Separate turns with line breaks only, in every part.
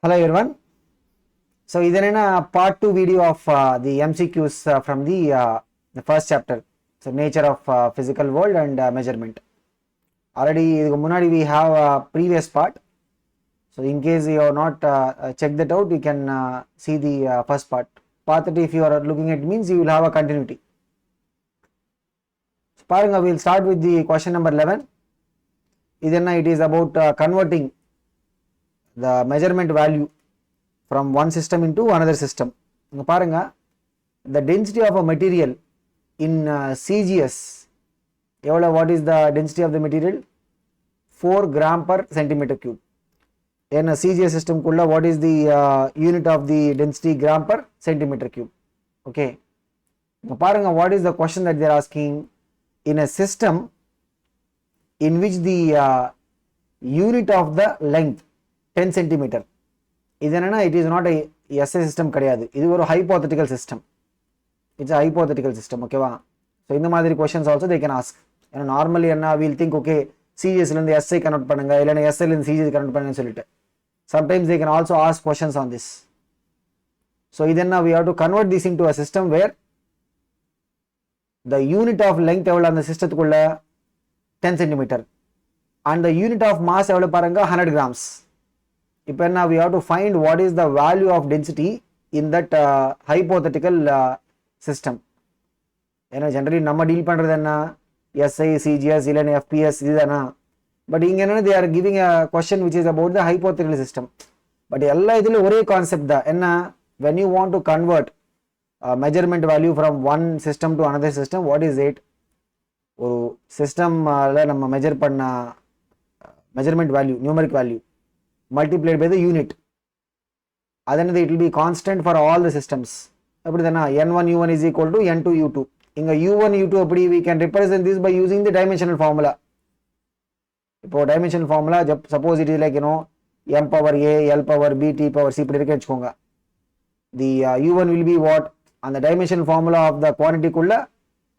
Hello everyone. So this is a part 2 video of the MCQs from the first chapter. So nature of physical world and measurement. Already we have a previous part. So in case you have not checked that out, you can see the first part. Part 3 if you are looking at means you will have a continuity. So we will start with the question number 11. It is about converting the measurement value from one system into another system. The density of a material in CGS, what is the density of the material? 4 gram per centimeter cube. In a CGS system, what is the unit of the density? Gram per centimeter cube. Okay. What is the question that they are asking? In a system in which the unit of the length 10 centimeter. It is not a SA system. It is a hypothetical system. It's a hypothetical system. Okay, so in the Madri questions also they can ask. And normally we'll think, okay, CGS and the SA cannot panga, SL and CGS cannot panga. Sometimes they can also ask questions on this. So then we have to convert this into a system where the unit of length on the system 10 centimeter and the unit of mass 100 grams. Now we have to find what is the value of density in that hypothetical system. Generally, we deal with SI, CGS, FPS, but they are giving a question which is about the hypothetical system. But one concept when you want to convert measurement value from one system to another system, what is it? System measure measurement value, numeric value, multiplied by the unit. Then it will be constant for all the systems. N1 U1 is equal to N2 U2. In U1 U2 we can represent this by using the dimensional formula. Dimensional formula, suppose it is like M power A, L power B, T power C. The U1 will be what? And the dimensional formula of the quantity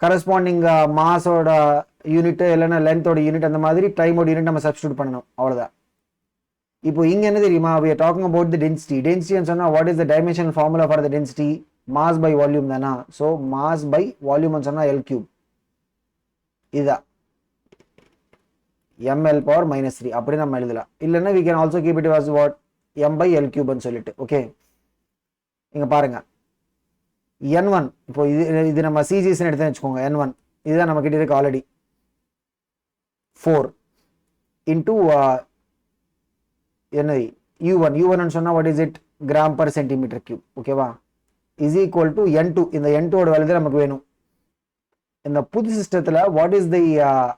corresponding mass or unit, length or unit and the time or unit substitute. Now, we are talking about the density. Density and what is the dimensional formula for the density? Mass by volume. So, mass by volume and L cube. This is ml power minus 3. We can also keep it as what? M by L cube. Okay. N1. This is CGS N1. This is already 4 into U1 and what is it? Gram per centimeter cube. Okay, is equal to N2. In the N2 in the Pudhu system, what is the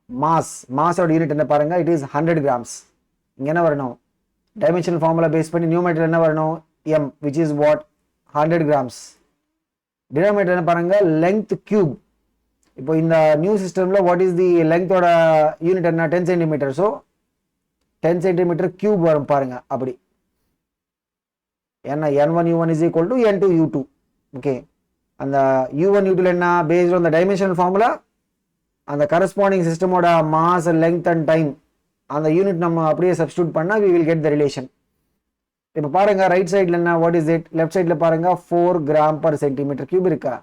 mass or unit? It is 100 grams. Dimensional formula based on numerator M, which is what? 100 grams. Denominator length cube. In the new system, what is the length or unit? 10 centimeter. So 10 centimeter cube varum parunga appadi. N1 U1 is equal to N2 U2. Okay. And the U1 U2 based on the dimensional formula and the corresponding system oda mass, length and time and the unit nama appadiye substitute panna, we will get the relation. Ipo parunga right side what is it? Left side la parunga 4 gram per centimeter cube irukka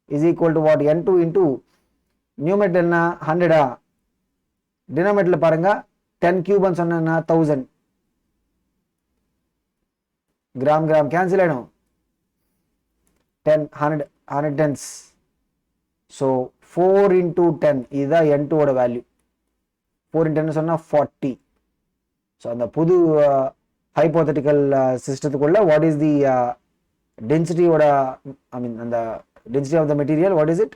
is equal to what? N2 into numerator 100 denominator la parunga 10 cube and 1000 gram cancel 10 100 tens. So 4 into 10 is the N2 oda value. 4 into 10 is 40. So on the Pudhu hypothetical system, what is the density oda, the density of the material, what is it?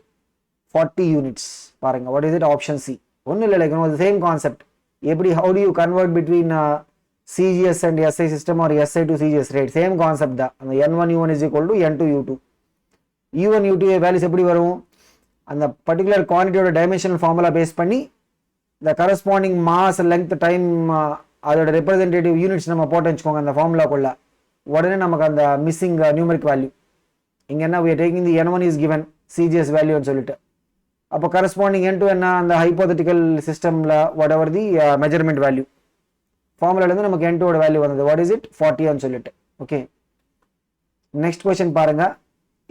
40 units. What is it? Option C. Only the same concept. How do you convert between CGS and SI system or SI to CGS, right? Same concept. N1 U1 is equal to N2 U2. U1 U2 values and the particular quantity or dimensional formula based panni the corresponding mass, length, time representative units nama potenchukonga and the formula kolla. What is the missing numeric value? We are taking the N1 is given CGS value and solita. Corresponding N2 and the hypothetical system whatever the measurement value. ஃபார்முலாலேருந்து நமக்கு n2 ஓட value வந்தது. What is it? 40 சொல்லிட்டு. Okay, next question பாருங்க.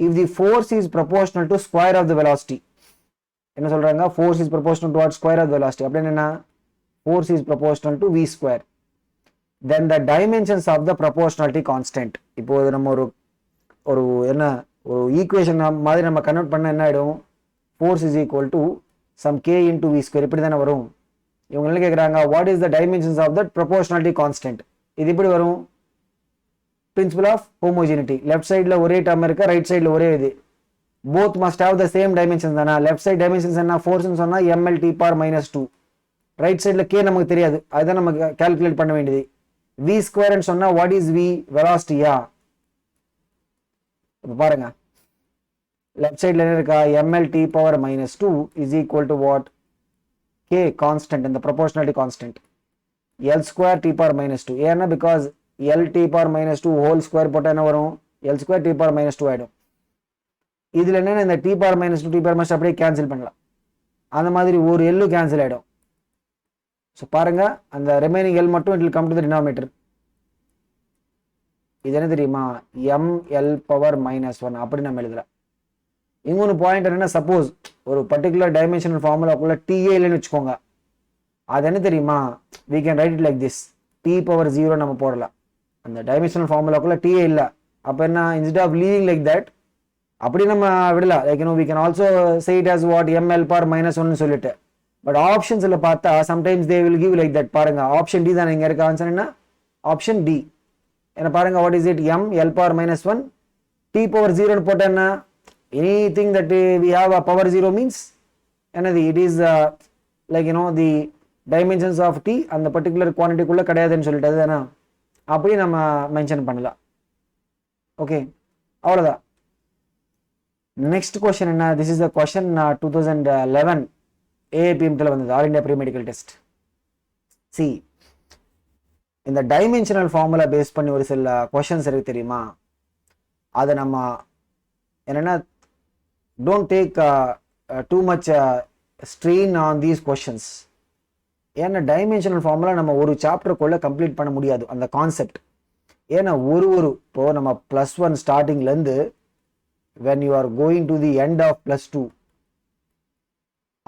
If the force is proportional to square of the velocity, என்ன சொல்றாங்க? Force is proportional to what? Square of the velocity. அப்படின்னு என்ன? Force is proportional to v square. Then the dimensions of the proportionality constant. இப்போ நம்ம ஒரு என்ன ஒரு equation மாதிரி நம்ம கன்வெர்ட் பண்ண என்ன ஆயிடும்? Force is equal to some k into v square, இப்படி தானே வரும். இவங்க என்ன கேட்குறாங்க? What is the dimensions of that proportionality constant? இது எப்படி வரும்? Principal of homogeneity. லெஃப்ட் சைடில் ஒரே டேர்ம் இருக்கு, ரைட் சைடில் ஒரே இது. Both must have the same dimensions தானே. லெஃப்ட் சைட் டைமென்ஷன்ஸ் என்ன? ஃபோர்ஸ்னு சொன்னால் ml t power -2. ரைட் சைடில் k நமக்கு தெரியாது, அதுதான் நம்ம கால்குலேட் பண்ண வேண்டியது. v ஸ்கொயர்னு சொன்னால் வாட் இஸ் v? வெலாசிட்டியா? இப்போ பாருங்க, லெஃப்ட் சைடில் என்ன இருக்கா? ml t power -2 is equal to what? k constant, இந்த proportionality constant. l square t power -2. ஏன்னா because l t power -2 whole square போட்டால் என்ன வரும்? l ஸ்கொயர் t power -2 ஆகிடும். இதில் என்னென்ன? இந்த t power -2 t power -2 அப்படியே கேன்சல் பண்ணலாம். அந்த மாதிரி ஒரு எல்லு கேன்சல் ஆகிடும். ஸோ பாருங்க, அந்த ரிமைனிங் எல் மட்டும் it will come to the denominator. இது என்ன தெரியுமா? ml power -1 அப்படி நம்ம எழுதலாம். இன்னொன்று பாயிண்ட் என்னன்னா, சப்போஸ் ஒரு பர்டிகுலர் டைமென்ஷனல் ஃபார்முலாக்குள்ள டிஏ இல்லைன்னு வச்சுக்கோங்க, அது என்ன தெரியுமா? we can write it like this, t power 0 நம்ம போடலாம். அந்த டைமென்ஷனல் ஃபார்முலாக்குள்ள டிஏ இல்லை, அப்போ என்ன? Instead of leaving like that அப்படி நம்ம விடலாம். Like we can also say it as what? ml power -1 சொல்லிட்டு. பட் ஆப்ஷன்ஸ்ல பார்த்தா sometimes they will give like that. பாருங்க, ஆப்ஷன் டி தான் இங்க இருக்க ஆன்சர். என்ன ஆப்ஷன் டி? என்ன பாருங்க, what is it? ml power -1 t power 0 போட்டா என்ன? anything that we have a power 0 means என்னது? it is like the dimensions of t அந்த பர்டிகுலர் குவான்டிட்டிக்குள்ள கிடையாதுன்னு சொல்லிட்டு அதுதானே, அப்படி நம்ம மென்ஷன் பண்ணலாம். ஓகே, அவ்வளோதான். நெக்ஸ்ட் கொஸ்டின் என்ன? திஸ் இஸ் த கொஸ்டின் 2011 ஏபிஎம்ல வந்தது, all India pre medical test. See, இந்த டைமென்ஷனல் ஃபார்முலா பேஸ் பண்ணி ஒரு சில கொஸ்டின்ஸ் இருக்கு தெரியுமா? அதை நம்ம என்னன்னா, don't take too much strain on these questions. ஏன்னா டைமென்ஷனல் ஃபார்முலா நம்ம ஒரு சாப்டருக்குள்ள கம்ப்ளீட் பண்ண முடியாது அந்த கான்செப்ட். ஏன்னா இப்போ நம்ம +1 ஸ்டார்டிங்லேருந்து when you are going to the end of +2,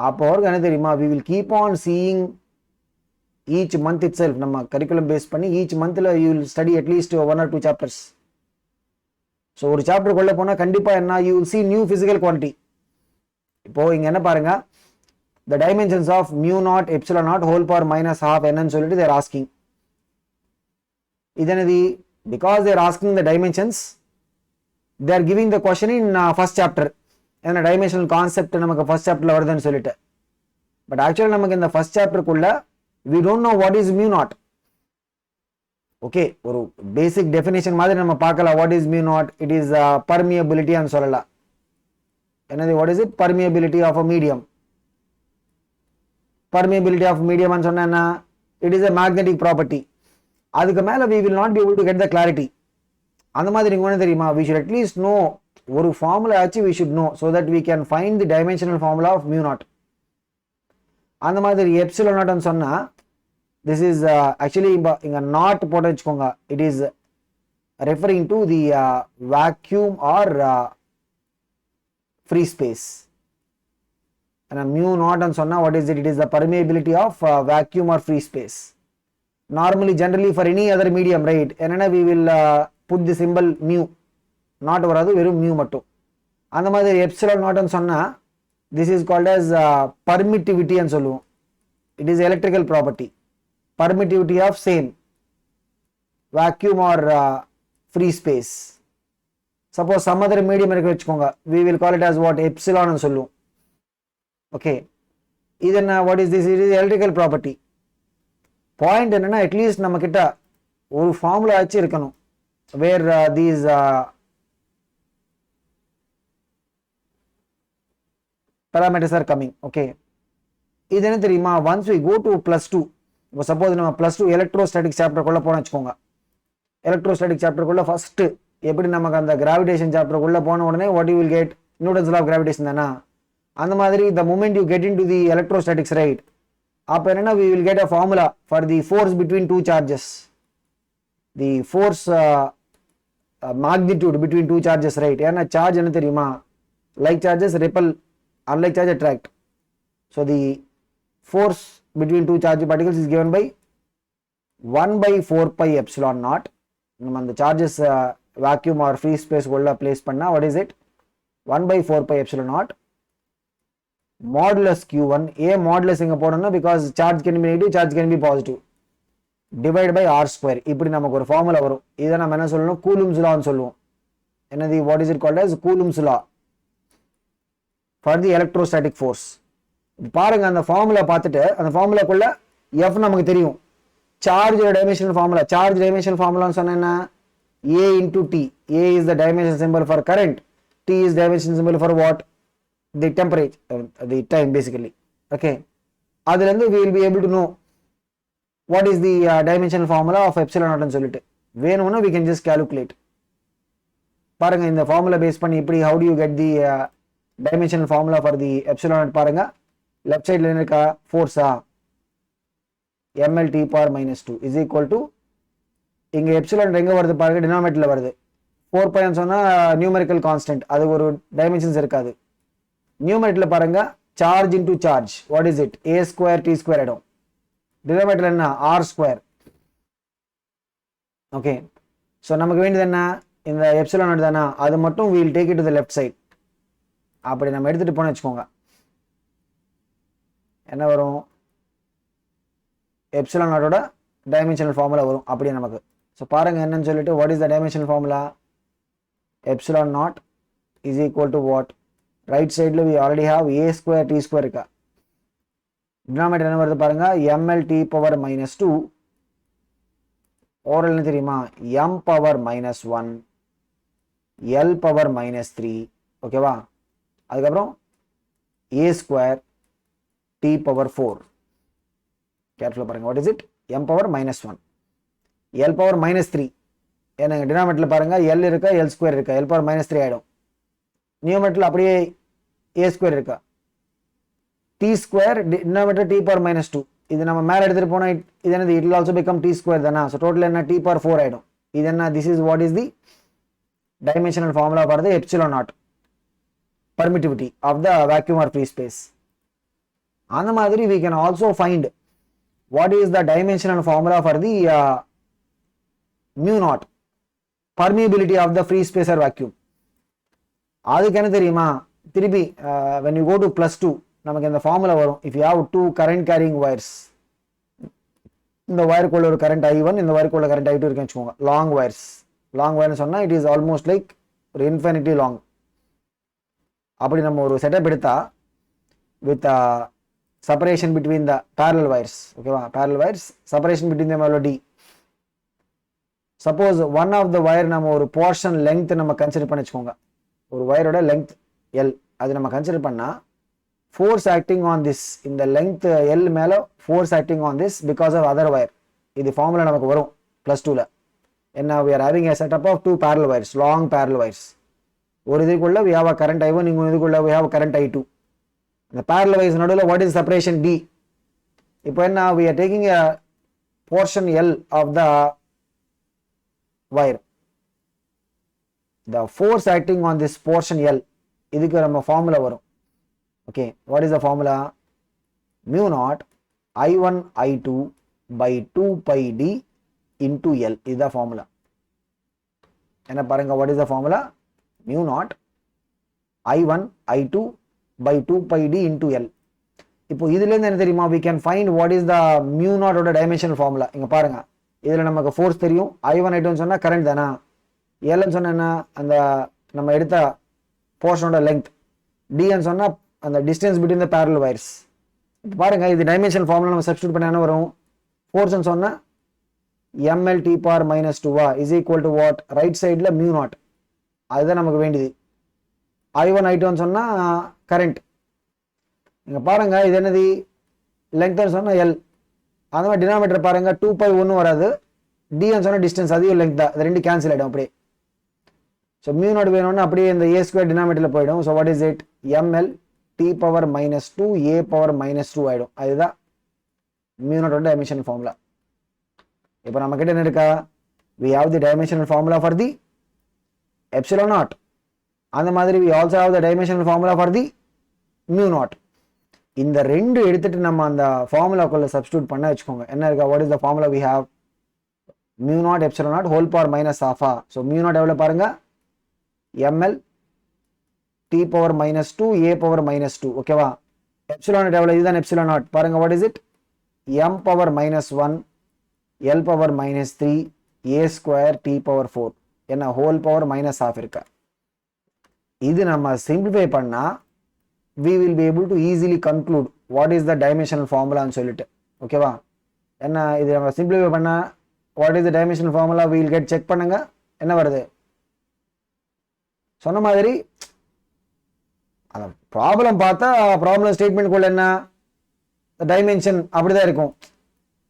அப்போ என்ன தெரியுமா? we will keep on seeing each month itself. நம்ம கரிக்குலம் பேஸ் பண்ணி each monthல you will study at least 1 or 2 chapters. So ஒரு சாப்டருக்குள்ள போனால் கண்டிப்பாக என்ன? you will see new physical quantity. இப்போ இங்கே என்ன பாருங்க, the dimensions of μ0 ε0 whole power -12 என்னன்னு சொல்லிட்டு they are asking. இதனது because they are asking the dimensions, they are giving the question in first chapter. ஏன்னா டைமென்ஷனல் கான்செப்ட் நமக்கு ஃபர்ஸ்ட் சாப்டர்ல வருதுன்னு சொல்லிட்டு. பட் ஆக்சுவலி நமக்கு இந்த ஃபர்ஸ்ட் சாப்டருக்குள்ள we don't know what is μ0. Okay, ஒரு பேசிக் டெஃபினேஷன் மாதிரி நம்ம பார்க்கலாம். What is μ0? It is permeability ன்னு சொல்லலாம். என்னது? What is it? Permeability of a medium. Permeability of medium சொன்னா என்ன? இட் இஸ் a magnetic property. அதுக்கு மேல we will not be able to get the clarity. அந்த மாதிரி நீங்க என்ன தெரியுமா? we should at least know ஒரு ஃபார்முலா ஆச்சு we should know so that we can find the dimensional formula of μ0. அந்த மாதிரி ε0 சொன்னா this is actually இங்க நாட் போட்டு வச்சுக்கோங்க. it is referring to the vacuum or free space. and μ0 சொன்னா what is it? it is the permeability of vacuum or free space. normally generally for any other medium, right? என்னன்னா we will put the symbol mu, not வராது, வெறும் mu மட்டும். அந்த மாதிரி ε0 சொன்னா this is called as permittivity ன்னு சொல்லுவோம். it is electrical property, permittivity of same vacuum or free space. suppose some other medium இருக்கு வெச்சுக்கோங்க, we will call it as what? epsilon ன்னு சொல்லுவோம். okay, இது என்ன? what is this? it is electrical property. Point என்னன்னா, at least நம்ம கிட்ட ஒரு ஃபார்முலா ஆச்சு இருக்கணும் வேர் these parameters are coming. okay, இது என்ன தெரியுமா? once we go to +2, இப்போ சப்போஸ் நம்ம +2 எலக்ட்ரோஸ்டாட்டிக் சாப்டருக்குள்ள போன வச்சுக்கோங்க. எலக்ட்ரோஸ்டாட்டிக் சாப்டருக்குள்ள ஃபர்ஸ்ட் எப்படி நமக்கு அந்த கிராவிடேஷன் சாப்டருக்குள்ள போன உடனே what you will get? Newton's law of gravitation தானா? அந்த மாதிரி the moment you get into the electrostatics, right, அப்போ என்னன்னா we will get a formula for the force between two charges, the force magnitude between two charges, right? ஏன்னா charge என்ன தெரியுமா, like charges repel, unlike charge attract. So the force between two charged particles is given by 1 by 4 pi epsilon naught. நம்ம அந்த charges vacuum or free space உள்ள place பண்ணா what is it, 1 by 4 pi epsilon naught modulus q1. a modulus இங்க போடணும்னா because charge can be negative, charge can be positive, divide by r square. இப்படி நமக்கு ஒரு formula வரும். இதை நம்ம என்ன சொல்லணும், கூலும்ஸ் லான்னு சொல்லுவோம். என்னது, what is it called as Coulomb's law for the electrostatic force. பாருங்க அந்த ஃபார்முலா பார்த்துட்டு அந்த ஃபார்முலாக்குள்ள f நமக்கு தெரியும், charge dimensional formula. Charge dimensional ஃபார்முலான்னு சொன்னா a into t. a is the dimension symbol for current, t is dimension symbol for what, the temperature, the time basically. Okay, அதுல இருந்து we will be able to know what is the dimensional formula of epsilon naught னு சொல்லிட்டு வேணும்னா we can just calculate. பாருங்க இந்த formula base பண்ணி இப்படி how do you get the dimensional formula for the epsilon naught. பாருங்க left சைடுல என்ன இருக்கா, ஃபோர்ஸா ml t power minus 2 is equal to, இங்க எப்சிலான் எங்க வருது பாருங்க, டினாமினேட்டர்ல வருது. 4 pi ன்னு சொன்னா நியூமெரிக்கல் கான்ஸ்டன்ட், அது ஒரு டைமென்ஷன்ஸ் இருக்காது. நியூமெரிக்கல்ல பாருங்க charge into charge, what is it, a square t square ஆயிடும். டினாமினேட்டர்ல என்ன, r ஸ்கொயர். ஓகே, ஸோ நமக்கு வேண்டியது என்ன, இந்த எப்சிலான் நாட் தானா, அது மட்டும் we will take it to the left side. அப்படி நம்ம எடுத்துட்டு போன வச்சுக்கோங்க, என்ன வரும், எப்சிலான் நாட்டோட டைமென்ஷனல் ஃபார்முலா வரும் அப்படியே நமக்கு. ஸோ பாருங்க என்னன்னு சொல்லிட்டு, what is the dimensional formula, epsilon naught is equal to what, right சைடில் we already have a square t square இருக்கா, டினாமினேட்டர் என்ன வருது பாருங்க, ml t பவர் மைனஸ் 2, ஓரல் என்ன தெரியுமா, m power minus 1, l power minus 3. ஓகேவா, அதுக்கப்புறம் a ஸ்கொயர் t பவர் 4. கேர்ஃபுல்லாக பாருங்க, what is it, m power minus 1, l power minus 3. ஏன்னா டினாமினேட்டர்ல பாருங்க l இருக்கா, l ஸ்கொயர் இருக்கா, l பவர் மைனஸ் 3 ஆயிடும். நியூமெரிக்கல்ல அப்படியே a ஸ்கொயர் இருக்கா, t square denominator t power minus 2. இது நம்ம மேல எடுத்துட்டு போனா இது என்னது, it will also become t square தானா. ஸோ டோட்டல் என்ன, t பவர் 4 ஆயிடும். இது என்ன, this is what is the dimensional formula for the epsilon not, permittivity of the vacuum or free space. அந்த மாதிரி we can also find what is the dimensional formula for the mu naught, permeability of the free space or vacuum. அதுக்கு என்ன தெரியுமா, திருப்பி when you go to +2 நமக்கு இந்த formula வரும். if you have two current carrying wires, இந்த வயருக்குள்ள ஒரு current i1, இந்த வயருக்குள்ள கரண்ட் i2 இருக்குன்னு வச்சுக்கோங்க. லாங் வயர்ஸ், லாங் வயர்னு சொன்னா இட் இஸ் ஆல்மோஸ்ட் லைக் ஒரு இன்ஃபினிட்டி லாங். அப்படி நம்ம ஒரு செட்டப் எடுத்தா with separation between the parallel wires, ஓகேவா, parallel wires separation between them எவ்வளோ d. Suppose one of the wire நம்ம ஒரு போர்ஷன் லெங்த் நம்ம கன்சிடர் பண்ணி வச்சுக்கோங்க, ஒரு வயரோட லெங்த் l, அது நம்ம கன்சிடர் பண்ணா ஃபோர்ஸ் ஆக்டிங் ஆன் திஸ், இந்த லெங்த் l மேல force acting on this because of other wire. இது ஃபார்முலா நமக்கு வரும் +2ல. என்ன, we are having a setup of two parallel wires, long parallel wires. ஒரு இதுக்குள்ள we have a current i1, இன்னொரு இதுக்குள்ள we have a current i2. இந்த parallel wires நடுவில் what is separation d. இப்போ என்ன, we are taking a portion l of the wire, the force acting on this portion l, இதுக்கு நம்ம formula வரும். Okay, what is the formula, mu naught i1 i2 by 2 pi d into l. இதுதான் formula. என்ன பாருங்க, what is the formula, mu naught i1 i2 by 2 pi d into l. இப்போ இதுல இருந்து என்ன தெரியுமா, we can find what is the mu naught ஓட dimensional formula. இங்க பாருங்க, இதுல நமக்கு ஃபோர்ஸ் தெரியும், i1 i2 சொன்னா கரண்ட் தானா, l ன்னு சொன்னா என்ன, அந்த நம்ம எடுத்த போர்ஷனோட லெங்த், d ன்னு சொன்னா அந்த distance between the parallel wires. இப்போ பாருங்க, இது டைமென்ஷனல் ஃபார்முலா நம்ம சப்ஸ்டிட்யூட் பண்ண என்ன வரும், ஃபோர்ஸ் ன்னு சொன்னா ml t power minus 2 is equal to what, right சைடுல mu naught, அதுதான் நமக்கு வேண்டியது. i1 i2 சொன்னா கரண்ட். இங்க பாருங்க, இது என்னது, லெங்த் சொன்னா l. அந்த மாதிரி டினாமினேட்டர் பாருங்க 2 pi ஒன்றும் வராது, d சொன்னா டிஸ்டன்ஸ், அதையும் லெங்த் தான், அது ரெண்டு கேன்சல் ஆயிடும் அப்படியே. ஸோ மியூ நாட் வேணும்னா அப்படியே இந்த a ஸ்கொயர் டினாமினேட்டர்ல போயிடும். So what is it, ml t power minus 2 a power minus 2 ஆயிடும். அதுதான் mu naught ஓட dimensional formula. இப்போ நம்ம கிட்ட என்ன இருக்கா, we have the dimensional formula for the epsilon naught. அந்த மாதிரி we also have the dimensional formula for the mu naught. இந்த ரெண்டு எடுத்துட்டு நம்ம அந்த ஃபார்முலாக்குள்ள சப்ஸ்டிட்யூட் பண்ண வச்சுக்கோங்க. என்ன இருக்கா, what is the formula we have, mu naught epsilon naught whole power minus alpha. So mu naught எவ்வளவு பாருங்க, ml t power minus 2 a power minus 2. ஓகேவா, epsilon naught எவ்வளவு, இதுதான் epsilon naught பாருங்க, what is it, m power minus 1 l power minus 3 a square t power 4. என்ன whole power minus half இருக்கா. இது நம்ம சிம்பிளிஃபை பண்ணா we will be able to easily conclude what is the dimensional formula ன்னு சொல்லிட்டு. ஓகேவா, என்ன இது நம்ம சிம்பிளிஃபை பண்ணா what is the dimensional formula we will get, check பண்ணுங்க என்ன வருது. சொன்ன மாதிரி அந்த ப்ராப்ளம் பார்த்தா ப்ராப்ளம் ஸ்டேட்மெண்ட் குள்ள என்ன டைமென்ஷன் அப்படிதான் இருக்கும்.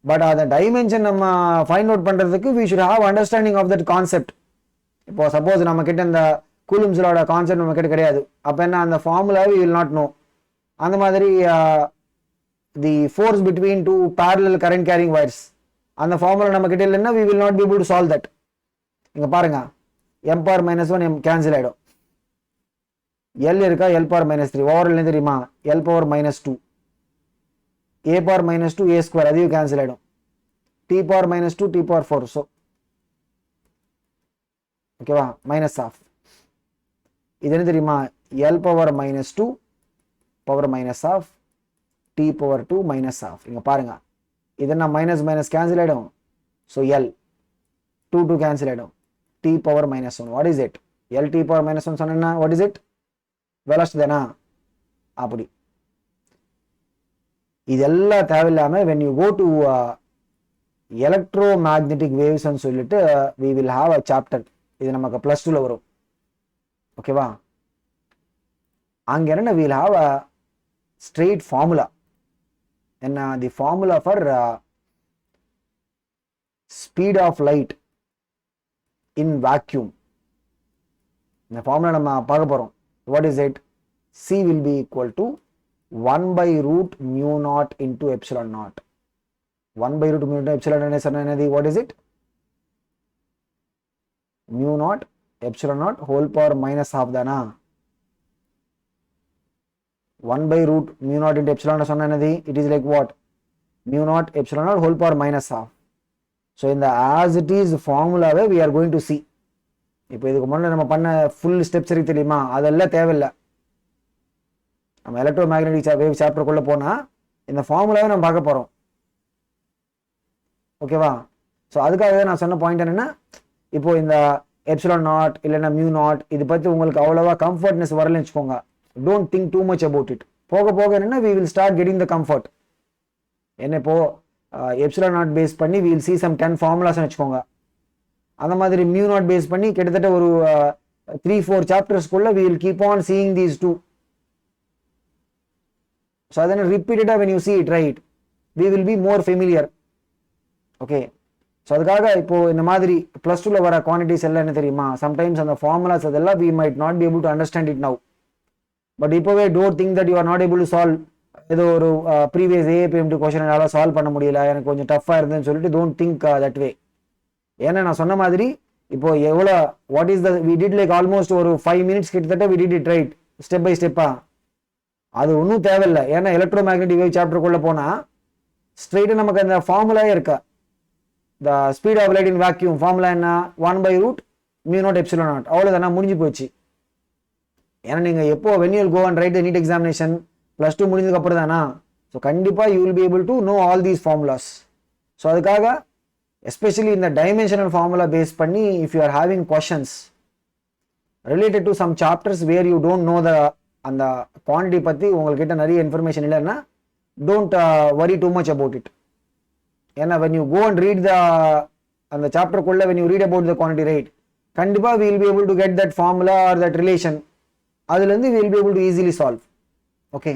பட் அந்த டைமென்ஷன் நம்ம ஃபைண்ட் அவுட் பண்றதுக்கு we should have understanding of that concept. இப்போ சப்போஸ் நம்ம கிட்ட இந்த கூலும்ஸோட கான்செப்ட் நம்ம கிட்ட கிடையாது, அப்ப என்ன அந்த formula we will not know. அந்த மாதிரி the force between two parallel current carrying wires அந்த ஃபார்முலா நம்ம கிட்ட இல்லைன்னா we will not be able to solve that. இங்க பாருங்க, m power minus 1 m cancel ஆயிடும், l இருக்கா l power minus 3 ஓவர் என்ன தெரியுமா, l power minus 2 a power minus 2 a square அதையும் கேன்சல் ஆயிடும், t power minus 2 t power 4. So ஓகேவா, minus of இது என்ன தெரியுமா, l power minus 2 power minus ஆஃப் t power 2 minus ஆஃப். இங்க பாருங்க, இதெல்லாம் மைனஸ் மைனஸ் கேன்சல் ஆயிடும். ஸோ l 2 2 கேன்சல் ஆயிடும், t power minus 1. What is it, l t power minus 1 சொன்னா வாட் இஸ் இட், வெலாசிட்டி தானா. அப்படி இதெல்லாம் தேவையில்லாம when you go to electromagnetic waves ன்னு சொல்லிட்டு we will have a chapter. இது நமக்கு +2ல வரும். ஓகேவா, அங்க என்ன we will have a straight formula. என்ன the formula for speed of light in vacuum. இந்த ஃபார்முலா நம்ம பார்க்க போறோம். what is it, c will be equal to 1 by root mu naught into epsilon naught. 1 by root mu naught epsilon naught சொன்னா என்னது, what is it, mu naught epsilon naught whole power minus half தானா. 1 by root mu naught into epsilon naught சொன்னா என்னது, it is like what, mu naught epsilon naught whole power minus half. So in the as it is formula we are going to see. இப்போ இதுக்கு முன்னாடி நம்ம பண்ண full steps இருக்கு தெரியுமா, அதெல்லாம் தேவையில்லை. நம்ம எலக்ட்ரோ மேக்னெட்டிக் வேவ் சாப்டருக்குள்ள போனா இந்த ஃபார்முலாவை நம்ம பார்க்க போறோம். ஓகேவா, ஸோ அதுக்காக நான் சொன்ன பாயிண்ட் என்னன்னா, இப்போ இந்த எப்சிலான் நாட் இல்லைன்னா மியூ நாட் இது பத்தி உங்களுக்கு அவ்வளவா கம்ஃபர்ட்னஸ் வரலன்னு வச்சுக்கோங்க. Don't think too much about it. போக போக என்னன்னா we will start getting the comfort. என்ன இப்போ எப்சிலான் நாட் பேஸ் பண்ணி we will see some 10 formulas வச்சுக்கோங்க. அந்த மாதிரி மியூ நாட் பேஸ் பண்ணி கிட்டத்தட்ட ஒரு 3-4 சாப்டர்ஸ்க்குள்ள we will keep on seeing these two. So then repeatedly when you see it, right, we will be more familiar. Okay, so அதுக்காக இப்போ இந்த மாதிரி +2ல வர குவான்டிட்டிஸ் எல்லாம் என்ன தெரியுமா, சம்டைம்ஸ் அந்த ஃபார்முலாஸ் அதெல்லாம் we might not be able to understand it now. But இப்போவே don't think that you are not able to solve. ஏதோ ஒரு ப்ரீவியஸ் ஏபிஎம்டி கொஸ்டின் என்னால் சால்வ் பண்ண முடியல, எனக்கு கொஞ்சம் டஃப்பாக இருந்ததுன்னு சொல்லிட்டு don't think that way. ஏன்னா நான் சொன்ன மாதிரி இப்போ எவ்வளோ what is the we did like almost ஒரு 5 minutes கிட்டத்தட்ட we did it right step by ஸ்டெப்பா. அது ஒன்றும் தேவையில்லை, ஏன்னா எலக்ட்ரோ மேக்னெட்டிக் வேவ் சாப்டருக்குள்ள போனா ஸ்ட்ரெயிட்டாக நமக்கு அந்த ஃபார்முலாவே இருக்கா. The speed of light in vacuum formula என்ன, 1 by root mu naught epsilon naught. அவ்வளோதானா, முடிஞ்சு போச்சு. ஏன்னா நீங்கள் எப்போ when you will go and write the NEET examination +2 முடிஞ்சதுக்கு அப்புறம் தானா, ஸோ கண்டிப்பாக you will be able to know all these formulas. So அதுக்காக எஸ்பெஷலி இந்த டைமென்ஷனல் ஃபார்முலா பேஸ் பண்ணி if you are having questions related to some chapters where you don't know the அந்த quantity பற்றி உங்கள்கிட்ட நிறைய இன்ஃபர்மேஷன் இல்லைன்னா don't worry too much about it. ஏன்னா when you go and read the அந்த சாப்டருக்குள்ள when you read about the quantity, right, கண்டிப்பாக we will be able to get that formula or that relation. அதுலேருந்து we will be able to easily solve. Okay,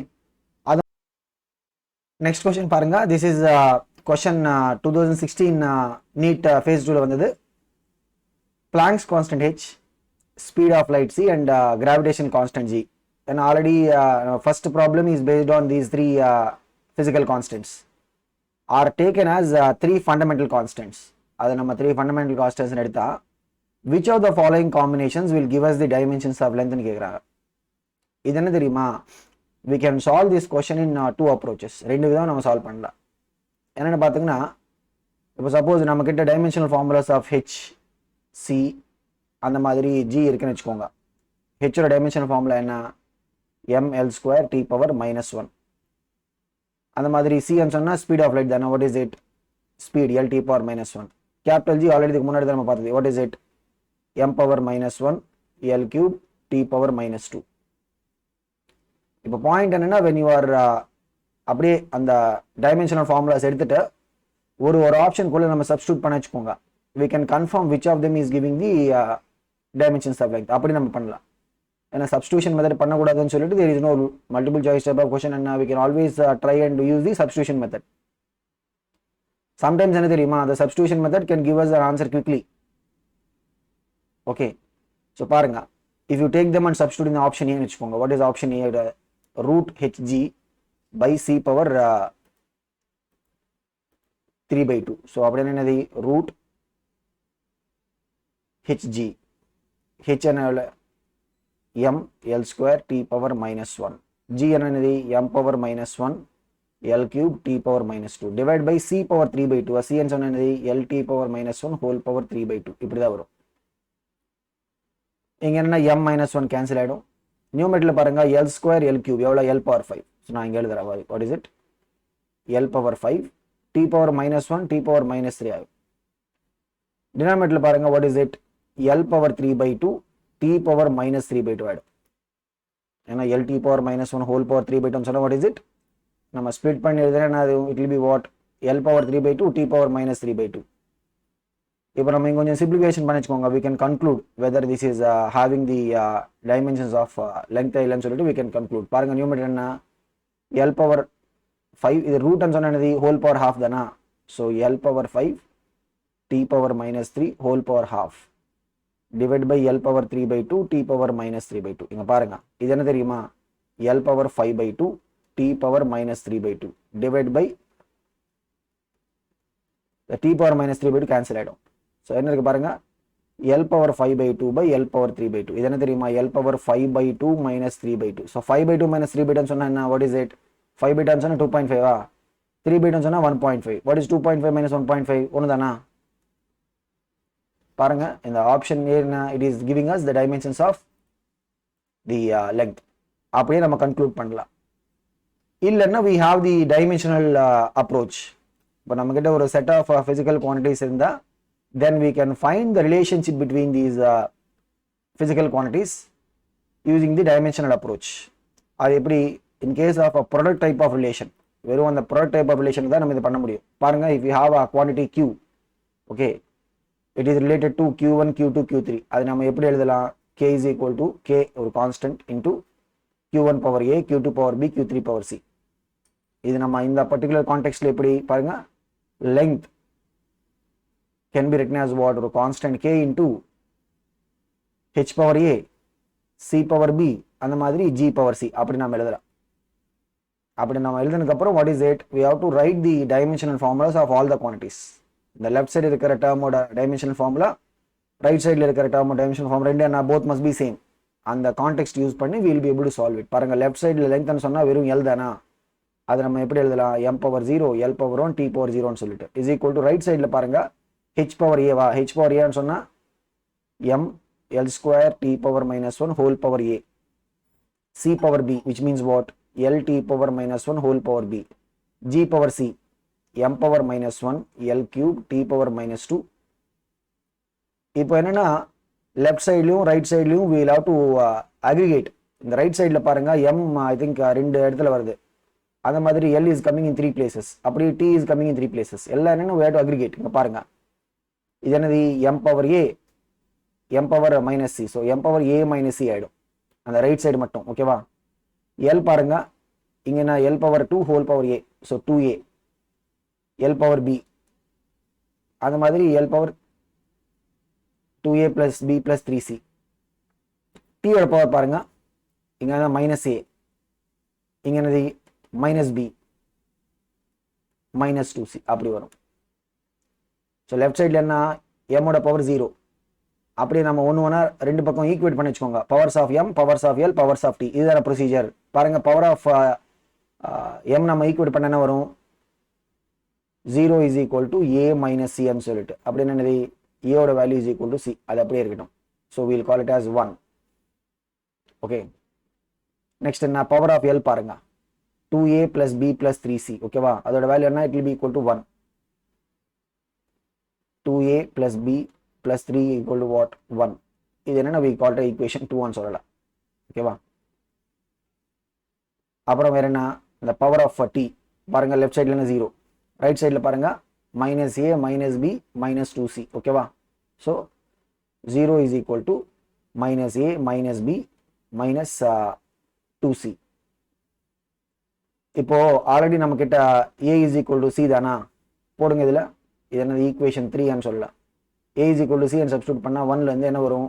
அது next question பாருங்க. This is question 2016 NEET phase 2ல வந்தது. Planck's constant h, speed of light c and gravitation constant g. And already first problem is based on these three physical constants. Are taken as three fundamental constants. அதை நம்ம three fundamental constants எடுத்தா which of the following combinations will give us the dimensions of லென்த்னு கேட்குறாங்க. இது என்ன தெரியுமா, we can solve this question in two approaches. ரெண்டு விதம் நம்ம சால்வ் பண்ணலாம். என்னென்னு பார்த்தீங்கன்னா, இப்போ சப்போஸ் நம்ம கிட்ட dimensional formulas of H C அந்த மாதிரி ஜி இருக்குன்னு வச்சுக்கோங்க. ஹெச்சோட டைமென்ஷனல் ஃபார்முலா என்ன, ml ஸ்கொயர் டி பவர் -1. அந்த மாதிரி சின்னு சொன்னால் ஸ்பீட் ஆஃப் லைட் தானே, what is it, speed L T power -1. Capital G already இதுக்கு முன்னாடி தான் நம்ம பார்த்தது, what is it, m power -1 L cube T power -2. இப்போ பாயிண்ட் என்னன்னா, வென் யூ ஆர் அப்படியே அந்த டைமென்ஷனல் ஃபார்முலாஸ் எடுத்துட்டு ஒரு ஆப்ஷனுக்குள்ள நம்ம சப்ஸ்டியூட் பண்ண வச்சுக்கோங்க. we can confirm which of them is giving the dimensions of length. அப்படி நம்ம பண்ணலாம். ஏன்னா சப்ஸ்டியூஷன் மெத்தட் பண்ணக்கூடாதுன்னு சொல்லிட்டு there is no multiple choice type of question and we can always try and use the substitution method. Sometimes என்ன தெரியுமா, the substitution method can give us an answer quickly. Okay, so பாருங்க, if you take them and substitute in the option A ன்னு வச்சுக்கோங்க. what is option A, root hg by c power 3/2. so அப்படி என்னது, root hg, h என்ன m l square t power -1, g என்னது m power -1 l cube t power -2 divide by c power 3/2. c ன்னு சொன்னது l t power -1 whole power 3/2. இப்படி தான் வரும். இங்க என்ன m -1 கேன்சல் ஆயிடும். நியூமெரிக்கல்ல பாருங்க l ஸ்கொயர் l கியூப் எவ்வளோ, l பவர் 5. ஸோ நான் இங்கே எழுதுறேன், what is it, l power 5 t power -1 t power -3 ஆகும். டினாமினேட்டர்ல பாருங்க, what is it, l power 3/2 t power -3/2 ஆயிடும். ஏன்னா l t power -1 whole power 3/2 சொன்னா வாட் இஸ் இட், நம்ம ஸ்ப்ளிட் பண்ணி எழுதுறேன்னா அது it will be what, l power 3/2 t power -3/2. இப்போ நம்ம இங்க கொஞ்சம் சிம்பிளிஃபிகேஷன் பண்ணி வச்சுக்கோங்க. we can conclude whether this is having the dimensions of length இல்லைன்னு சொல்லிட்டு we can conclude. பாருங்க நியூமெரிக்கல் என்ன, l பவர் 5 இது ரூட் ன்னு சொன்னா என்னது, ஹோல் பவர் ஹாஃப் தானா. So l power 5 t power -3 whole power half divide by l power 3/2 t power -3/2. இங்க பாருங்க இது என்ன தெரியுமா, l power 5/2 t power -3/2 divide by t power -3/2 cancel ஆயிடும். ஸோ என்ன இருக்கு பாருங்க, l power 5/2 by l power 3/2. இது என்ன தெரியுமா, l பவர் 5/2 -3/2. ஸோ 5/2 -3/2 சொன்னா என்ன, வாட் இஸ் இட், 5/2 சொன்னா 2.5, 3/2 சொன்னா 1.5. வாட் இஸ் 2.5 -1.5, ஒன்று தானா. பாருங்க இந்த ஆப்ஷன் ஏன்னா it is giving us the dimensions of the length. அப்படியே நம்ம கன்க்ளூட் பண்ணலாம். இல்லைன்னா we have the dimensional approach. இப்போ நம்ம கிட்ட ஒரு செட் ஆஃப் physical quantities இருந்தா then we can find the relationship between these physical quantities using the dimensional approach. அது எப்படி, in case of a product type of relation, வெறும் அந்த product type of relation தான் நம்ம இது பண்ண முடியும். பாருங்க, if we have a quantity q, okay, it is related to q1 q2 q3. அது நம்ம எப்படி எழுதலாம், k is equal to k ஒரு constant into q1 power a q2 power b q3 power c. இது நம்ம இந்த particular contextல எப்படி பாருங்க, length can be written as what, ஒரு constant k into h power a c power b அந்த மாதிரி g power c அப்படி நம்ம எழுதலாம். அப்படி நம்ம எழுதுனதுக்கு அப்புறம் what is it, we have to write the dimensional formulas of all the quantities. இந்த லெஃப்ட் சைடு இருக்கிற டேர்மோட டைமென்ஷனல் ஃபார்முலா, ரைட் சைடில் இருக்கிற டேர்மோட டைமென்ஷனல் ஃபார்முலா ரெண்டு என்ன, both must be same. அந்த கான்டெக்ஸ்ட் யூஸ் பண்ணி we will be able to solve it. பாருங்க left சைடில் லெங்க்னு சொன்னா வெறும் l தானா, அது நம்ம எப்படி எழுதலாம், m power 0 l power 1 t power 0ன்னு சொல்லிட்டு இஸ் ஈக்குவல் டு ரைட் சைடில் பாருங்க h பவர் a வா, h பவர் a ன்னு சொன்னா m l square t power -1 whole power a c power b which means what, l t power -1 whole power b g power c m power -1 l cube t power -2. இப்போ என்னன்னா left சைட்லையும் right சைட்லையும் we will have to aggregate. இந்த right சைடில் பாருங்க m I think ரெண்டு இடத்துல வருது, அந்த மாதிரி l is coming in 3 places, அப்படி t is coming in 3 places. எல்லாம் என்னன்னா we have to aggregate. இங்க பாருங்க இது என்னது, m power a m power -c, so m power a -c ஆயிடும் அந்த ரைட் சைடு மட்டும். ஓகேவா, l பாருங்க இங்க என்ன, l power 2 whole power a, so 2a l power b அந்த மாதிரி l power 2a plus b plus 3c. t ஓட பவர் பாருங்க இங்க -a, இங்க என்னது -b, minus 2c அப்படி வரும். ஸோ லெஃப்ட் சைடில் என்ன எம்மோட பவர் 0 அப்படியே நம்ம ஒன்று ரெண்டு பக்கம் ஈக்குவேட் பண்ணி வச்சுக்கோங்க. Powers of M, powers of L, powers of T, இதுதான ப்ரொசீஜர். பாருங்க பவர் ஆஃப் எம் நம்ம ஈக்குவேட் பண்ண என்ன வரும் 0 is equal to a minus c ன்னு சொல்லிட்டு அப்படின்னு என்னது a ஓட value is equal to c, அது அப்படியே இருக்கட்டும். So we'll call it as 1. Okay, next என்ன பவர் ஆஃப் எல் பாருங்க 2a plus b plus 3c. ஓகேவா, அதோட வேல்யூ என்ன it will be equal to 1. 2a plus b plus 3 equal to what 1. இது என்னன்னா we call it equation 2 ன்னு சொல்லலாம். ஓகேவா, அப்புறம் வேற என்ன இந்த பவர் ஆஃப் t பாருங்க லெஃப்ட் சைடுல என்ன 0, ரைட் சைடில் பாருங்க minus a minus b minus 2c. ஓகேவா, so 0 is equal to minus a minus b minus 2c. இப்போ ஆல்ரெடி நம்ம கிட்ட a is equal to c தானா, போடுங்க இதில். இது என்னது ஈக்குவேஷன் 3 ன்னு சொல்லலாம். a is equal to c ன்னு சப்ஸ்டியூட் பண்ணால் 1ல இருந்து என்ன வரும்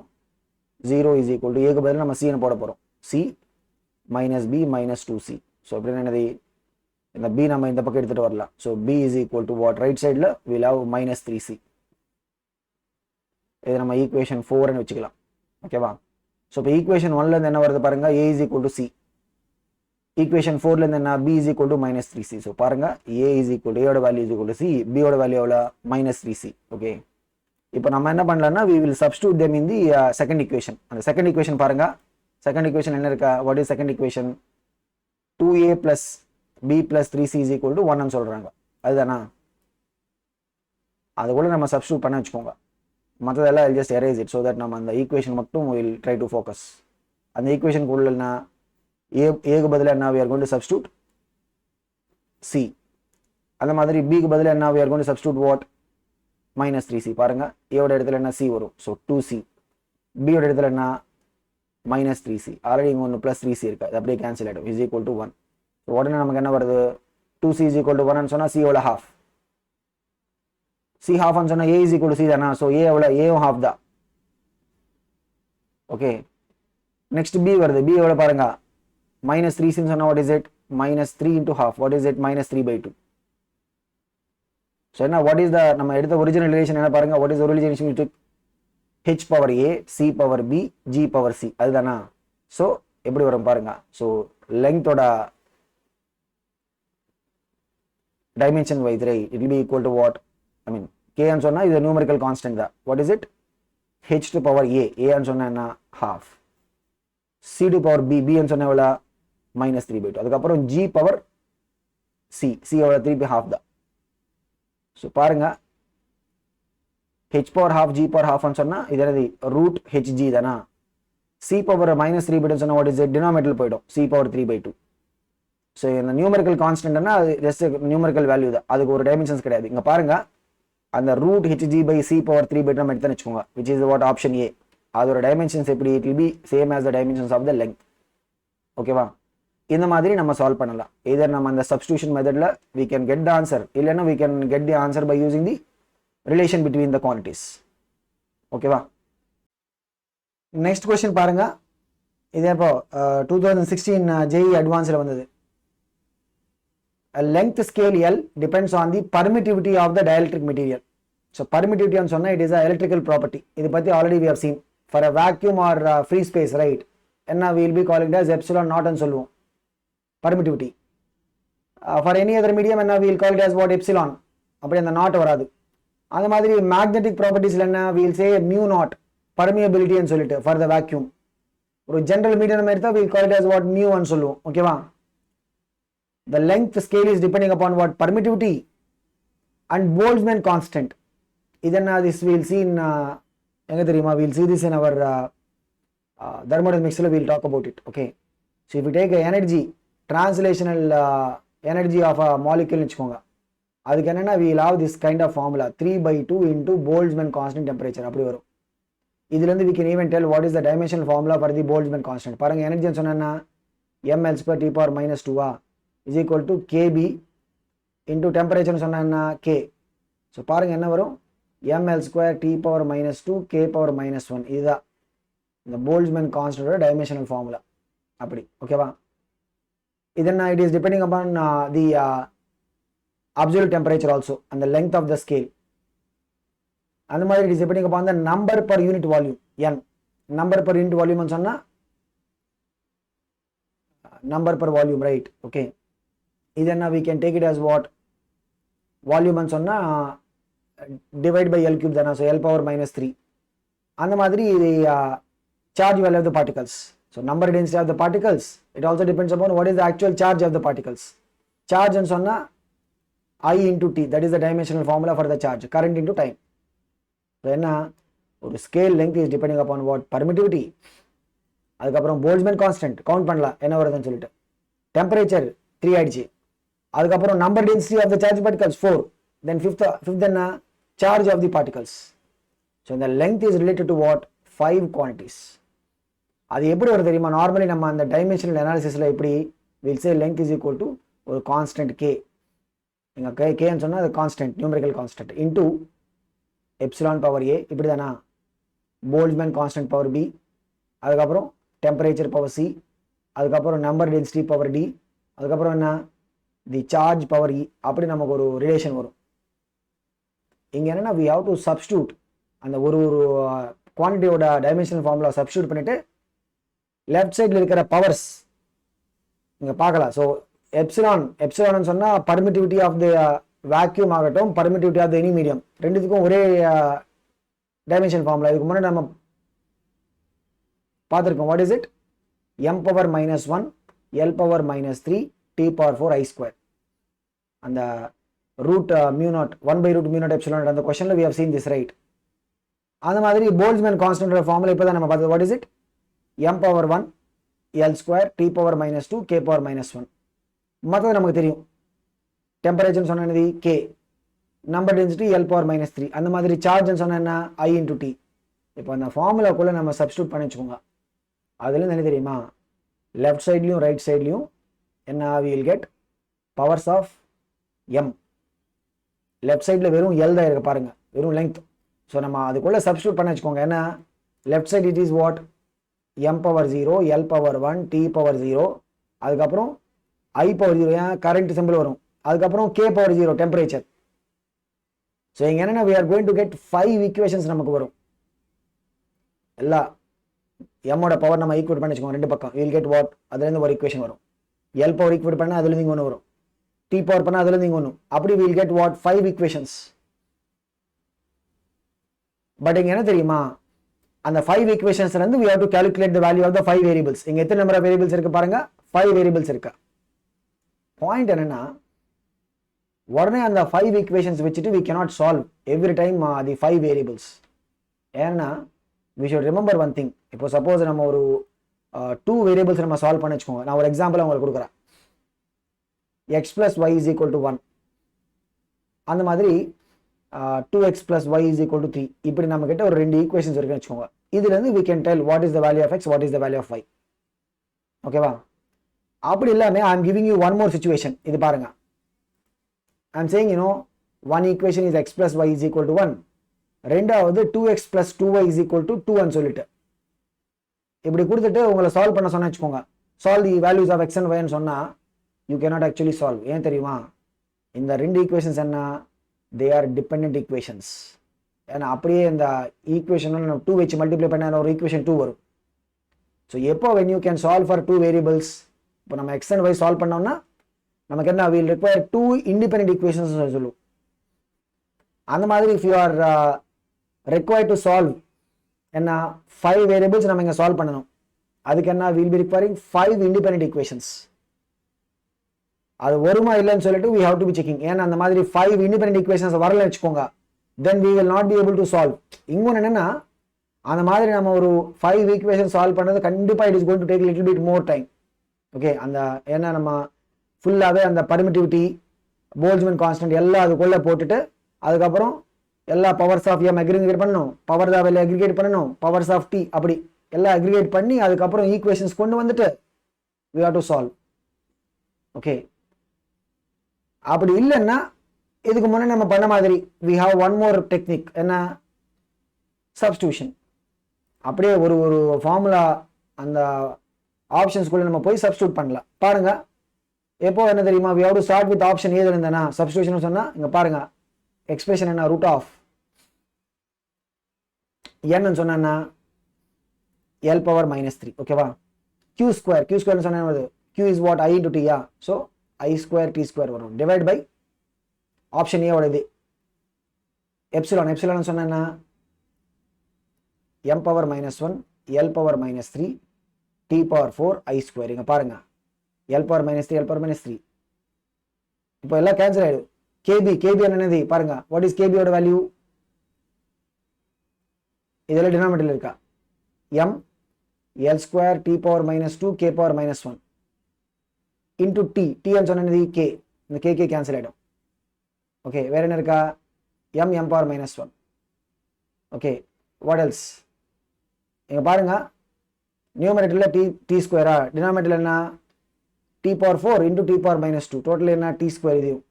0 is equal to a பதில் நம்ம c ன்னு போட போகிறோம். c minus b minus 2c. So அப்படின்னு என்னது இந்த b நம்ம இந்த பக்கம் எடுத்துகிட்டு வரலாம். So b is equal to what right சைடில் we'll have minus 3c. இது நம்ம ஈக்குவேஷன் 4ன்னு வச்சுக்கலாம். ஓகேவா, ஸோ இப்போ ஈக்குவேஷன் 1லேருந்து என்ன வருது பாருங்க a is equal to c. Equation 4லேருந்து என்ன b is equal to minus 3c. So பாருங்க a is equal to a ஓட value is equal to c, b ஓட வேல்யூ எவ்வளோ minus 3c. ஓகே, இப்போ நம்ம என்ன பண்ணலாம்னா we will substitute them in the second equation. அந்த செகண்ட் ஈக்குவேஷன் பாருங்க, செகண்ட் ஈக்குவேஷன் என்ன இருக்கா, what is second equation 2a plus b plus 3c is equal to 1 ன்னு சொல்கிறாங்க. அதுதானா, அது கூட நம்ம சப்ஸ்டியூட் பண்ண வச்சுக்கோங்க. மற்றதெல்லாம் I'll just erase it so that நம்ம அந்த ஈக்குவேஷன் மட்டும் will try to focus. அந்த ஈக்குவேஷன் கூட என்ன ஏக்கு பதிலாக என்ன we are going to substitute c. அந்த மாதிரி b க்கு பதிலாக என்ன we are going to substitute what minus 3c. பாருங்க a ஓட இடத்துல என்ன c வரும், ஸோ 2c. b ஓட இடத்துல என்ன minus 3c. ஆல்ரெடி இங்கே ஒன்று ப்ளஸ் 3c இருக்கு, அது அப்படியே கேன்சல் ஆகிடும். is equal to 1. ஸோ உடனே நமக்கு என்ன வருது 2c is equal to 1 ன்னு சொன்னால் c எவ்வளோ half. c half ன்னு சொன்னால் a is equal to c தானா, ஸோ a எவ்வளோ a half தான். ஓகே, நெக்ஸ்ட் b வருது, b எவ்வளோ பாருங்க minus 3c ன்னு சொன்னால் what is it minus 3 into half, what is it minus 3/2. So என்ன வாட் இஸ் த நம்ம எடுத்த ஒரிஜினல் ரிலேஷன் என்ன பாருங்க, what is original relation to h power a c power b g power c, அதுதானா. So எப்படி வரும் பாருங்க, so லெங்த்தோட dimension wise right it will be equal to what I mean k ன்னு சொன்னால் இது நியூமரிக்கல் கான்ஸ்டன்ட் தான். What is it h to power a ன்னு சொன்னால் என்ன half, c to power b ன்னு சொன்னால் எவ்வளோ minus 3/2. அதுக்கப்புறம் g பவர் c எவ்வளோ 3/2 தான். ஸோ பாருங்க h power half g power half ன்னு சொன்னால் இது என்னது ரூட் hg தானா. c பவர் minus 3/2 சொன்னால் வாட் இஸ் இட் டினாமினேட்டர் போயிடும் c பவர் 3/2. ஸோ இந்த நியூமரிக்கல் கான்ஸ்டன்ட்னா அது ஜஸ்ட் நியூமரிக்கல் வேல்யூ தான், அதுக்கு ஒரு டைமென்ஷன்ஸ் கிடையாது. இங்கே பாருங்க அந்த root hg by c power 3/2 நம்ம எடுத்து வச்சுக்கோங்க, which is what option A. அதோட டைமென்ஷன்ஸ் எப்படி it will be same as the dimensions of the length. ஓகேவா, இந்த மாதிரி நம்ம சால்வ் பண்ணலாம். எதர் நம்ம அந்த சப்ஸ்டியூஷன் மெத்தட்ல we can get the answer, இல்லைன்னா we can get the answer by using the relation between the quantities. ஓகேவா, நெக்ஸ்ட் கொஸ்டின் பாருங்க. இது இப்போ 2016 JEE அட்வான்ஸில் வந்தது. A length scale L depends on the permittivity of the dielectric material. So permittivity ன்னு சொன்னா it is a electrical property. இது பத்தி already we have seen. For a vacuum or free space, right, என்ன we will be calling it as epsilon naught ன்னு சொல்லுவோம் permittivity. For any other medium என்ன we will call it as what epsilon, அப்படி அந்த not வராது. அந்த மாதிரி magnetic propertiesல என்ன we will say mu naught permeability ன்னு சொல்லிட்டு for the vacuum. ஒரு general medium எடுத்தா we will call it as what mu ன்னு சொல்லுவோம். ஓகேவா, the length scale is depending upon what permittivity and Boltzmann constant. இதென்ன this we will see in எங்க தெரியுமா we will see this in our thermodynamics mixture, we will talk about it. Okay, so if you take a energy translational energy of a molecule வச்சுக்கோங்க, அதுக்கு என்னன்னா we will have this kind of formula 3/2 into Boltzmann constant temperature அப்படி வரும். இதுல இருந்து we can even tell what is the dimensional formula for the Boltzmann constant. பாருங்க energy சொன்னா ml square t power minus 2 is equal to kb into temperature சொன்னா k. So பாருங்க என்ன வரும் ml square t power minus 2 k power minus 1. இதுதான் இந்த Boltzmann constant dimensional formula அப்படி. ஓகேவா, இதென்ன it is depending upon the absolute temperature also and the length of the scale. அந்த மாதிரி it is depending upon the number per unit volume, n. Number per unit volume ன்னு சொன்னா number per volume, right? Okay, இதென்ன we can take it as what? Volume ன்னு சொன்னா divide by L cube தானே, so L power minus 3. அந்த மாதிரி charge value of the particles. So number density of the particles, it also depends upon what is the actual charge of the particles. Charge ன்னு சொன்னா I into T, that is the dimensional formula for the charge, current into time. So என்ன ஒரு scale length is depending upon what? Permittivity. அதுக்கப்புறம் Boltzmann constant count பண்ணலாம் என்ன வருதுன்னு சொல்லிட்டு, temperature 3 ஆயிடுச்சு, அதுக்கப்புறம் number density of the charge particles 4, then fifth என்ன charge of the particles. So the length is related to what? 5 quantities. அது எப்படி வரும் தெரியுமா? நார்மலி நம்ம அந்த டைமென்ஷனல் அனாலிசிஸ்ல எப்படி we'll say length is equal to ஒரு கான்ஸ்டன்ட் k, இங்க kன்னு சொன்னா அது constant, numerical constant, into epsilon power a, இப்படி தானா, போல்ட்ஸ்மேன் கான்ஸ்டன்ட் பவர் b, அதுக்கப்புறம் டெம்பரேச்சர் பவர் c, அதுக்கப்புறம் நம்பர் டென்சிட்டி பவர் d, அதுக்கப்புறம் என்ன தி சார்ஜ் பவர் e, அப்படி நமக்கு ஒரு ரிலேஷன் வரும். இங்க என்னன்னா we have to substitute அந்த ஒரு குவான்டிட்டியோட டைமென்ஷனல் ஃபார்முலா சப்ஸ்டியூட் பண்ணிட்டு லெஃப்ட் சைடில் இருக்கிற பவர்ஸ் இங்கே பார்க்கலாம். ஸோ எப்சிலான் சொன்னால் பர்மிட்டிவிட்டி ஆஃப் த வேக்யூம் ஆகட்டும், permittivity of the any medium, ரெண்டுத்துக்கும் ஒரே டைமென்ஷன் ஃபார்முலா. இதுக்கு முன்னாடி நம்ம பார்த்துருக்கோம். What is it? M power minus 1 L power minus 3 T power 4 I square. அந்த root mu naught 1/√μ naught epsilon அந்த கொஸ்டினில் we have seen this, right? அந்த மாதிரி போல்ட்ஸ்மேன் கான்ஸ்டன்ட் ஃபார்முலா இப்போ தான் நம்ம பார்த்தது. What is it? m power 1 l square t power minus 2 k power minus 1. மற்றது நமக்கு தெரியும். டெம்பரேச்சர் சொன்னது k, number density l power minus 3. அந்த மாதிரி சார்ஜ் சொன்ன என்ன i into t. இப்போ அந்த ஃபார்முலாக்குள்ள நம்ம சப்ஸ்டியூட் பண்ணி வச்சுக்கோங்க. அதுல என்ன தெரியுமா, லெஃப்ட் சைட்லயும் ரைட் சைட்லயும் என்ன we will get powers of m. Left சைட்ல வெறும் l தான் இருக்கு பாருங்க, வெறும் லெங்த். ஸோ நம்ம அதுக்குள்ள சப்ஸ்டியூட் பண்ணி வச்சுக்கோங்க. என்ன left side it is what? m power 0 l power 1 t power 0, அதுக்கப்புறம் i power 0 ஏன் கரண்ட் சிம்பிள் வரும், அதுக்கப்புறம் k power 0 டெம்பரேச்சர். ஸோ இங்க என்னன்னா we are going to get 5 equations நமக்கு வரும். எல்லா m ஓட பவர் நம்ம ஈக்குவேட் பண்ணி வச்சுக்கோங்க ரெண்டு பக்கம். we will get what? அதுல இருந்து ஒரு ஈக்குவேஷன் வரும். l பவர் ஈக்குவேட் பண்ணா அதுல இருந்து ஒன்று வரும், t பவர் பண்ணா அதுல இருந்து ஒன்று, அப்படி we will get what? 5 equations. But இங்க என்ன தெரியுமா, அந்த 5 equations இருந்து we have to calculate the value of the 5 variables. இங்க எத்தனை நம்பர் ஆஃப் வேரியபிள்ஸ் இருக்கு பாருங்க, 5 வேரியபிள்ஸ் இருக்கு. பாயிண்ட் என்னன்னா, உடனே அந்த 5 equations வச்சுட்டு we cannot solve every time the 5 variables. ஏன்னா we should remember one thing. இப்போ சப்போஸ் நம்ம ஒரு 2 வேரியபிள்ஸ் நம்ம சால்வ் பண்ணி வச்சுக்கோங்க. நான் ஒரு எக்ஸாம்பிள் உங்களுக்கு கொடுக்குறேன். x plus y is equal to 1. அந்த மாதிரி 2x plus y is equal to 3. இப்படி நம்ம கிட்ட ஒரு ரெண்டு ஈக்குவேஷன்ஸ் இருக்குன்னு வச்சுக்கோங்க. இதுல இருந்து we can tell what is the value of x, what is the value of y. ஓகேவா? அப்படி இல்லாம I am giving you one more situation. இது பாருங்க. I am saying one equation is x plus y is equal to 1. ரெண்டாவது 2x plus 2y is equal to 2 ன்னு சொல்லிட்டு இப்படி கொடுத்துட்டு உங்களை சால்வ் பண்ண சொன்னா வச்சுக்கோங்க. solve the values of x and y ன்னு சொன்னா you cannot actually solve. ஏன் தெரியுமா? இந்த ரெண்டு ஈக்குவேஷன்ஸ் என்ன? they are dependent equations. ஏன்னா அப்படியே இந்த ஈக்குவேஷன் 2 வச்சு மல்டிப்ளை பண்ண ஒரு ஈக்குவேஷன் 2 வரும். ஸோ எப்போ when you can solve for 2 variables, இப்போ நம்ம x and y சால்வ் பண்ணோம்னா நமக்கு என்ன will require 2 independent equations சொல்லுவோம். அந்த மாதிரி if you are required to solve என்ன 5 variables நம்ம இங்க சால்வ் பண்ணணும், அதுக்கு என்ன will be requiring 5 independent equations. அது வருமா இல்லைன்னு சொல்லிட்டு we have to be checking. ஏன்னா அந்த மாதிரி 5 independent equations வரல வச்சுக்கோங்க, then we will not be able to solve. இன்னொன்று என்னன்னா, அந்த மாதிரி நம்ம ஒரு 5 equations சால்வ் பண்ணது கண்டிப்பா it is going to take a little bit more time. Okay, அந்த ஏன்னா நம்ம ஃபுல்லாகவே அந்த பர்மிட்டிவிட்டி, போல்ட்ஸ்மேன் கான்ஸ்டன்ட் எல்லாம் அதுக்குள்ள போட்டுட்டு அதுக்கப்புறம் எல்லா பவர்ஸ் ஆஃப் எம் அக்ரிகேட் பண்ணணும், பவர்ஸ் ஆஃப் எல் அக்ரிகேட் பண்ணணும், பவர்ஸ் ஆஃப் டி, அப்படி எல்லாம் அக்ரிகேட் பண்ணி அதுக்கப்புறம் ஈக்குவேஷன்ஸ் கொண்டு வந்துட்டு we have to solve. Okay, அப்படி இல்லைன்னா இதுக்கு முன்னாடி நம்ம பண்ண மாதிரி we have one more technique. என்ன? சப்ஸ்டியூஷன். அப்படியே ஒரு ஃபார்முலா அந்த ஆப்ஷன்ஸ்குள்ள நம்ம போய் சப்ஸ்டியூட் பண்ணலாம். பாருங்க, எப்போ என்ன தெரியுமா, we have to start with option A இருந்தேனா சப்ஸ்டிடியூஷன் சொன்னா இங்க பாருங்க எக்ஸ்பிரஷன் என்ன ரூட் ஆஃப் n சொன்னா l பவர் -3 ஓகேவா. q ஸ்கொயர் சொன்னா வருது q is what I into t yeah, so I square t square வரும் டிவைட் பை ஆப்ஷன் A ஓட இது எப்சிலான் சொன்னா m power -1 l power -3 t power 4 I square. இங்க பாருங்க l பவர் -3 இப்போ எல்லாம் கேன்சல் ஆயிடும். kb என்னது பாருங்க, வாட் இஸ் kb ஓட வேல்யூ, இதெல்லாம் டினாமினேட்டர்ல இருக்கா, m l square t power -2 k power -1 into t ன்னு சொன்னது k, இந்த k கேன்சல் ஆயிடும். ஓகே, வேற என்ன இருக்கா, m power -1. Okay, what else, இங்க பாருங்க நியூமரேட்டர்ல t ஸ்கொயரா, டினாமினேட்டர்ல என்ன t power 4 into t power -2, total என்ன t ஸ்கொயர் இதுவும்.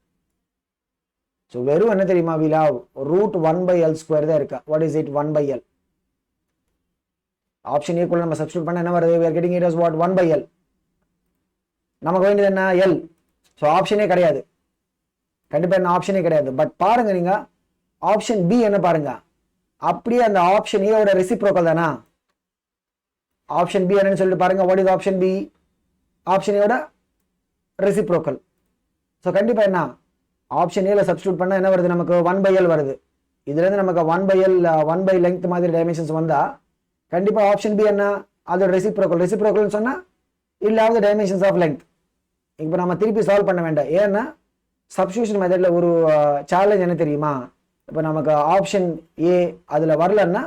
ஸோ வெறும் என்ன தெரியுமா, we have root 1/l square தான் இருக்கா. What is it, 1/l. Option A குள்ள நம்ம சப்ஸ்டிட்யூட் பண்ண என்ன வருது, we are getting it as what, 1/l. நமக்கு வேண்டியது என்ன, l. ஸோ ஆப்ஷனே கிடையாது, கண்டிப்பா என்ன ஆப்ஷனே கிடையாது. பட் பாருங்க நீங்க ஆப்ஷன் பி என்ன பாருங்க, அப்படியே அந்த ஆப்ஷன் ஏ ஓட ரெசிப்ரோக்கல் தானா. ஆப்ஷன் பி என்னன்னு சொல்லிட்டு பாருங்க, what is option B, option A ஓட ரெசிப்ரோக்கல். ஸோ கண்டிப்பா என்ன ஆப்ஷன் ஏல சப்ஸ்டிட்யூட் பண்ணா என்ன வருது, நமக்கு 1/l வருது. இதுல இருந்து நமக்கு 1/l 1 length மாதிரி டைமென்ஷன்ஸ் வந்தா கண்டிப்பா ஆப்ஷன் பி என்ன, அதோட ரெசிப்ரோக்கல் சொன்னா இல்லாத டைமென்ஷன்ஸ் ஆஃப் லெங்த். இப்போ நம்ம திருப்பி சால்வ் பண்ண வேண்டாம், ஏன்னா சப்ஸ்டிடியூஷன் மெத்தட்ல ஒரு சேலஞ்ச் என்ன தெரியுமா, இப்போ நமக்கு ஆப்ஷன் ஏ அதுல வரலன்னா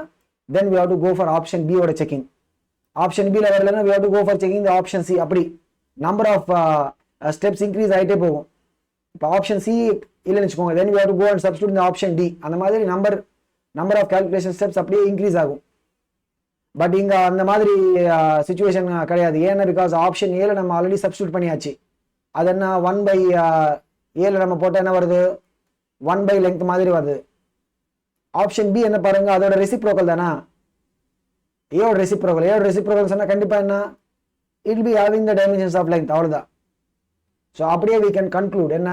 then we have to go for option B ஓட செக்கிங். ஆப்ஷன் பில வரலன்னா we have to go for checking the option C. அப்படி நம்பர் ஆஃப் ஸ்டெப்ஸ் இன்க்ரீஸ் ஆகிட்டே போகும். இப்போ ஆப்ஷன் சி இல்லைன்னு வச்சுக்கோங்க, then we have to go and substitute இந்த ஆப்ஷன் டி. அந்த மாதிரி நம்பர் ஆஃப் கால்குலேஷன் ஸ்டெப்ஸ் அப்படியே இன்க்ரீஸ் ஆகும். பட் இங்க அந்த மாதிரி சிச்சுவேஷன் கிடையாது, ஏன்னா பிகாஸ் ஆப்ஷன் ஏல நம்ம ஆல்ரெடி சப்ஸ்டிட்யூட் பண்ணியாச்சு. அது என்ன 1/ஏல நம்ம போட்டா என்ன வருது, 1 length மாதிரி வருது. ஆப்ஷன் பி என்ன பாருங்க, அதோட ரெசிப்ரோக்கல் தானா, ஏயோட ரெசிப்ரோக்கல் சொன்னா கண்டிப்பா என்ன, it will be having the dimensions of length, அவ்வளவுதான். ஸோ அப்படியே we can conclude என்ன,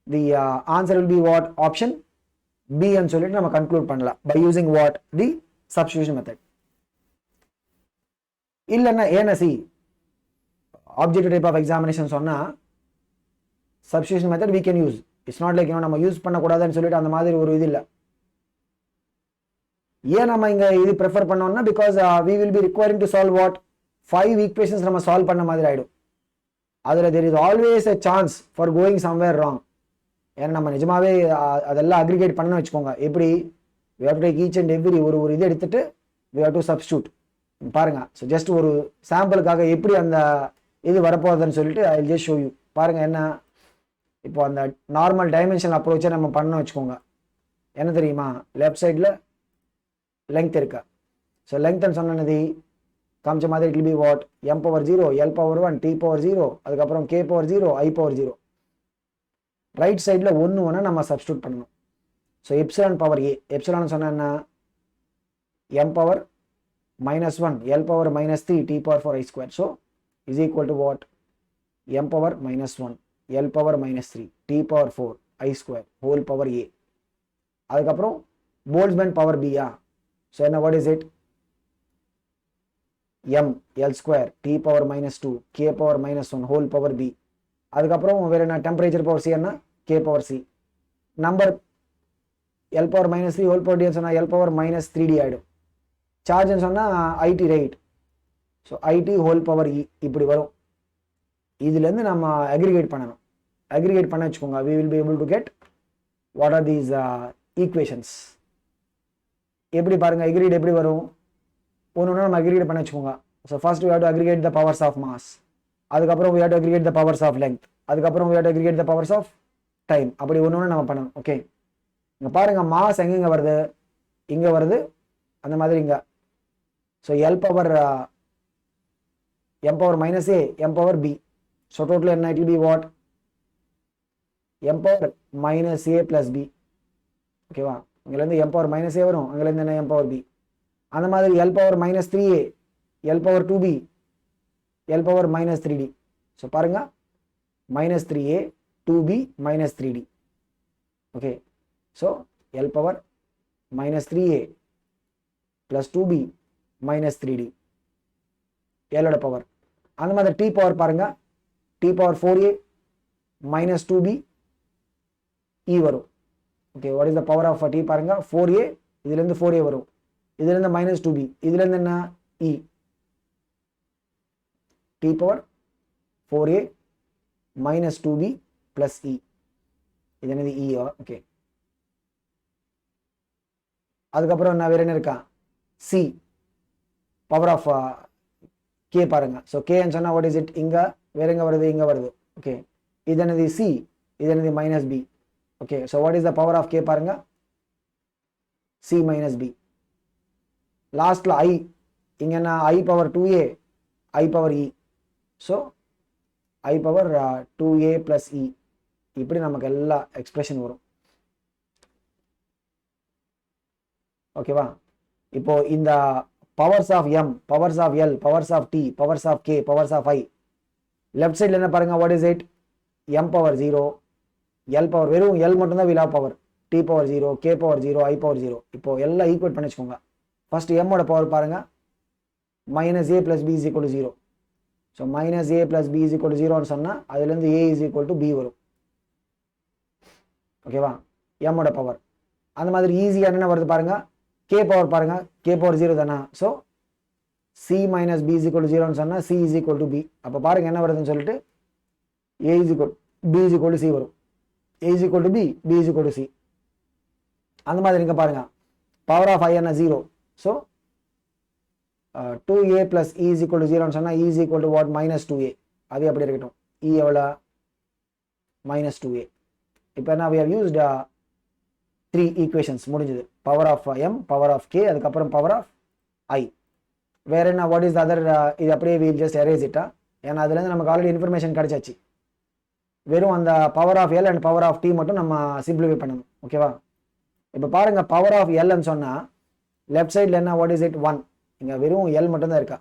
the answer will be what, option B ன்னு சொல்லிட்டு நம்ம கன்க்ளூட் பண்ணலாம் by using what, the substitution method. இல்லைன்னா ஏன்னா see objective type of examination சொன்னா substitution method we can use. It's not like நம்ம யூஸ் பண்ணக்கூடாதுன்னு சொல்லிட்டு அந்த மாதிரி ஒரு இது இல்லை. ஏன் நம்ம இங்க இது ப்ரிஃபர் பண்ணோம்னா because we will be requiring to solve what, 5 equations நம்ம சால்வ் பண்ண மாதிரி ஆயிடும். அதுல there is always a chance for going somewhere wrong. ஏன்னா நம்ம நிஜமாவே அதெல்லாம் அக்ரிகேட் பண்ண வச்சுக்கோங்க, எப்படி we have to take each and every ஒரு இது எடுத்துட்டு we have to substitute. பாருங்க, ஸோ ஜஸ்ட் ஒரு சாம்பிளுக்காக எப்படி அந்த இது வரப்போகுதுன்னு சொல்லிட்டு I will just show you. பாருங்க என்ன, இப்போ அந்த நார்மல் டைமென்ஷன் அப்ரோச்சை நம்ம பண்ண வச்சுக்கோங்க. என்ன தெரியுமா, லெஃப்ட் சைடில் லெங்த் இருக்கா, ஸோ லெங்க்த்னு சொன்னது காமிச்ச மாதிரி it will be what, m power 0 l power 1 t power 0 அதுக்கப்புறம் k power 0 i power 0. Right சைடில் ஒன்று நம்ம சப்ஸ்டியூட் பண்ணணும். So epsilon power a, epsilon சொன்னா என்ன, m power -1 l power -3 t power 4 i square. So is equal to what, m power -1 l power -3 t power 4 i square whole power a. அதுக்கப்புறம் Boltzmann power பியா, so என்ன, what is it, m l square t power -2 k power -1 whole power b. அதுக்கப்புறம் வேற என்ன, temperature power c என்ன, k power c. Number l power -3 whole power d சொன்னா l power -3d ஆயிடும். சார்ஜ்னு சொன்னா it right, so it whole power e இப்படி வரும். இதுலேருந்து நம்ம அக்ரிகேட் பண்ணணும். அக்ரிகேட் பண்ண வச்சுக்கோங்க, we will be able to get what are these equations. எப்படி பாருங்க அக்ரிகேட் எப்படி வரும், ஒன்று நம்ம அக்ரிகேட் பண்ண வச்சுக்கோங்க. So first we have to aggregate the powers of mass, அதுக்கப்புறம் we have to aggregate the powers of length, அதுக்கப்புறம் we have to aggregate the powers of time. அப்படி ஒன்று நம்ம பண்ணணும். ஓகே, இங்கே பாருங்க மாஸ் எங்கெங்க வருது, இங்கே வருது, அந்த மாதிரி இங்கே. So m power -a m power b. So total என்ன, it will be what, m power -a + b. ஓகேவா, இங்கேருந்து m பவர் -a வரும், அங்கேருந்து என்ன m பவர் b. அந்த மாதிரி l power -3a l power 2b l power -3d. So பாருங்க minus 3a 2b minus 3d. Okay, so L power minus 3a plus 2b minus 3d L ஓட power. அந்த மாதிரி t power பாருங்க, t power 4a minus 2b e வரும். Okay, what is the power of t பாருங்க, 4a இதுல இருந்து 4a வரும், இதுல இருந்து minus 2b, இதுல இருந்து என்ன e, t power 4a minus 2b plus e, இது என்னது e. ஓகே, அதுக்கப்புறம் என்ன வேற என்ன இருக்கா, c பவர் ஆஃப் k பாருங்க. ஸோ k ன்னு சொன்னா வாட் இஸ் இட், இங்க வேற எங்க வருது, இங்க வருது. ஓகே, இது என்னது c, இது என்னது minus b. Okay, so what is the power of k பாருங்க, c மைனஸ் b. லாஸ்ட்ல i, இங்க என்ன i power 2a i power e, so i power 2a plus e. இப்படி நமக்கு எல்லா எக்ஸ்பிரஷன் வரும். ஓகேவா, இப்போ இந்த powers of m, powers of l, powers of t, powers of k, powers of i, left சைடில் என்ன பாருங்க, what is it, m power 0, l power வெறும் l மட்டும் தான் will have power, t power 0, k power 0, i power 0. இப்போ எல்லாம் equate பண்ணி வச்சுக்கோங்க. ஃபர்ஸ்ட் m ஓட பவர் பாருங்க, minus a plus b is equal to 0. So minus a plus b is equal to 0ன்னு சொன்னால் அதுலேருந்து a is equal to b வரும். ஓகேவா, m ஓட பவர். அந்த மாதிரி ஈஸியாக என்ன வருது பாருங்க, k பவர் பாருங்க, k பவர் 0 தானே. So c minus b is equal to 0ன்னு சொன்னால் c is equal to b. அப்போ பாருங்க என்ன வருதுன்னு சொல்லிட்டு a is equal b is equal to c வரும். a is equal to b, b is equal to c. அந்த மாதிரி இங்கே பாருங்க, பவர் ஆஃப் i என்ன 0. So 2a plus e is equal to 0 சொன்னா e is equal to what, minus 2a. அது அப்படி இருக்கட்டும், e எவ்வளோ, minus 2a. இப்போ என்ன, we have used 3 equations முடிஞ்சது. Power of m, power of k, அதுக்கப்புறம் பவர் ஆஃப் i. வேற என்ன, வாட் இஸ் அதர், இது அப்படியே we'll just erase it. ஏன்னா அதுலேருந்து நமக்கு ஆல்ரெடி இன்ஃபர்மேஷன் கிடைச்சாச்சு. வெறும் அந்த power of l and power of t மட்டும் நம்ம சிம்பிளிஃபை பண்ணணும். ஓகேவா, இப்போ பாருங்க பவர் ஆஃப் lன்னு சொன்னா லெஃப்ட் சைடில் என்ன, வாட் இஸ் இட், 1. இங்கே வெறும் l மட்டும்தான் இருக்கா.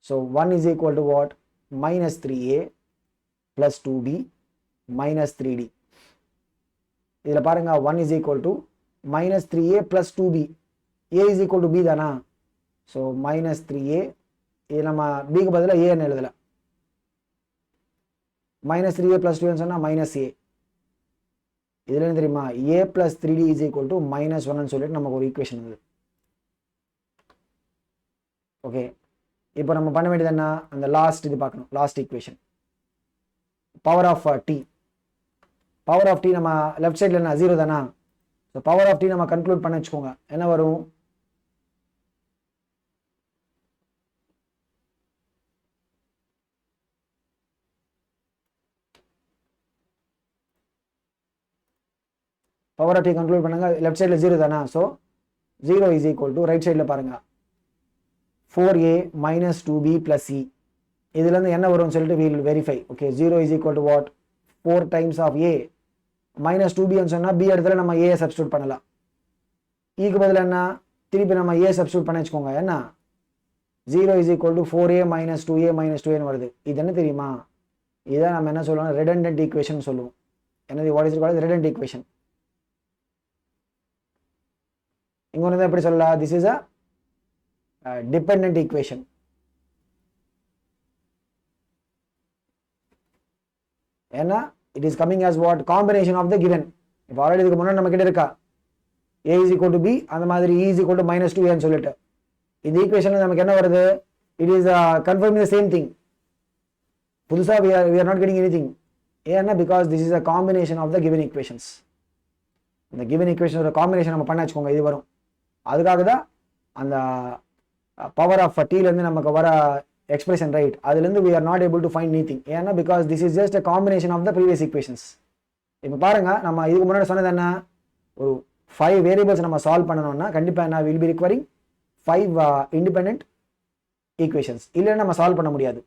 So 1 is equal to what, minus 3a plus 2b minus 3d. இதில் பாருங்க 1 is equal to minus 3a plus 2b, a is equal to b தானா. ஸோ மைனஸ் 3a, இது நம்ம பிக்கு பதிலாக ஏன்னு எழுதலை. மைனஸ் 3a ப்ளஸ் 2 சொன்னால் மைனஸ் a. இதுல என்ன தெரியுமா, a plus 3d is equal to minus 1ன்னு சொல்லிட்டு நமக்கு ஒரு ஈக்குவேஷன் இருக்குது. ஓகே, இப்போ நம்ம பண்ண வேண்டியது என்ன, அந்த லாஸ்ட் இது பார்க்கணும், last equation, power of t. Power of t நம்ம லெஃப்ட் சைடில் என்ன 0 தானா. ஸோ பவர் ஆஃப் t நம்ம கன்க்ளூட் பண்ண வச்சுக்கோங்க, என்ன வரும், பவர் ஆஃப் t கன்க்ளூட் பண்ணுங்க, லெஃப்ட் சைடில் 0 தானா. So 0 is equal to, right சைடில் பாருங்க 4a minus 2b plus c. இதுலேருந்து என்ன வரும்னு சொல்லிட்டு we will verify. Okay, 0 is equal to what, 4 times of a minus 2b சொன்னால் b இடத்துல நம்ம a சப்ஸ்டியூட் பண்ணலாம். க்கு பதில் என்ன, திருப்பி நம்ம a சப்ஸ்டியூட் பண்ண வச்சுக்கோங்க. என்ன, 0 is equal to 4a minus 2a minus 2a வருது. இது என்ன தெரியுமா, இதை நம்ம என்ன சொல்லுவோம், redundant equation சொல்லுவோம். என்னது, what is it called, redundant equation. இங்கே ஒன்று எப்படி சொல்லலாம், this is a dependent equation. ஏன்னா it is coming as what, combination of the given. இப்போ ஆல்ரெடி இதுக்கு முன்னாடி நம்ம கிட்ட இருக்கா a is equal to b, அந்த மாதிரி e is equal to minus 2a ன்னு சொல்லிட்டு இந்த ஈக்குவேஷன்ல நமக்கு என்ன வருது, it is confirming the same thing. புதுசா we are not getting anything. ஏன்னா because this is a combination of the given equations. இந்த given equation ஒரு காம்பினேஷன் நம்ம பண்ண வச்சுக்கோங்க, இது வரும். அதுக்காக தான் அந்த பவர் ஆஃப் டீலேருந்து நமக்கு வர எக்ஸ்பிரஷன், ரைட், அதுலேருந்து we are not able to find anything. ஏன்னா because this is just a combination of the previous equations. இப்போ பாருங்க, நம்ம இதுக்கு முன்னாடி சொன்னது என்ன, ஒரு 5 வேரியபிள்ஸ் நம்ம சால்வ் பண்ணணும்னா கண்டிப்பாக என்ன, will be requiring 5 independent equations. இல்லைன்னா நம்ம சால்வ் பண்ண முடியாது.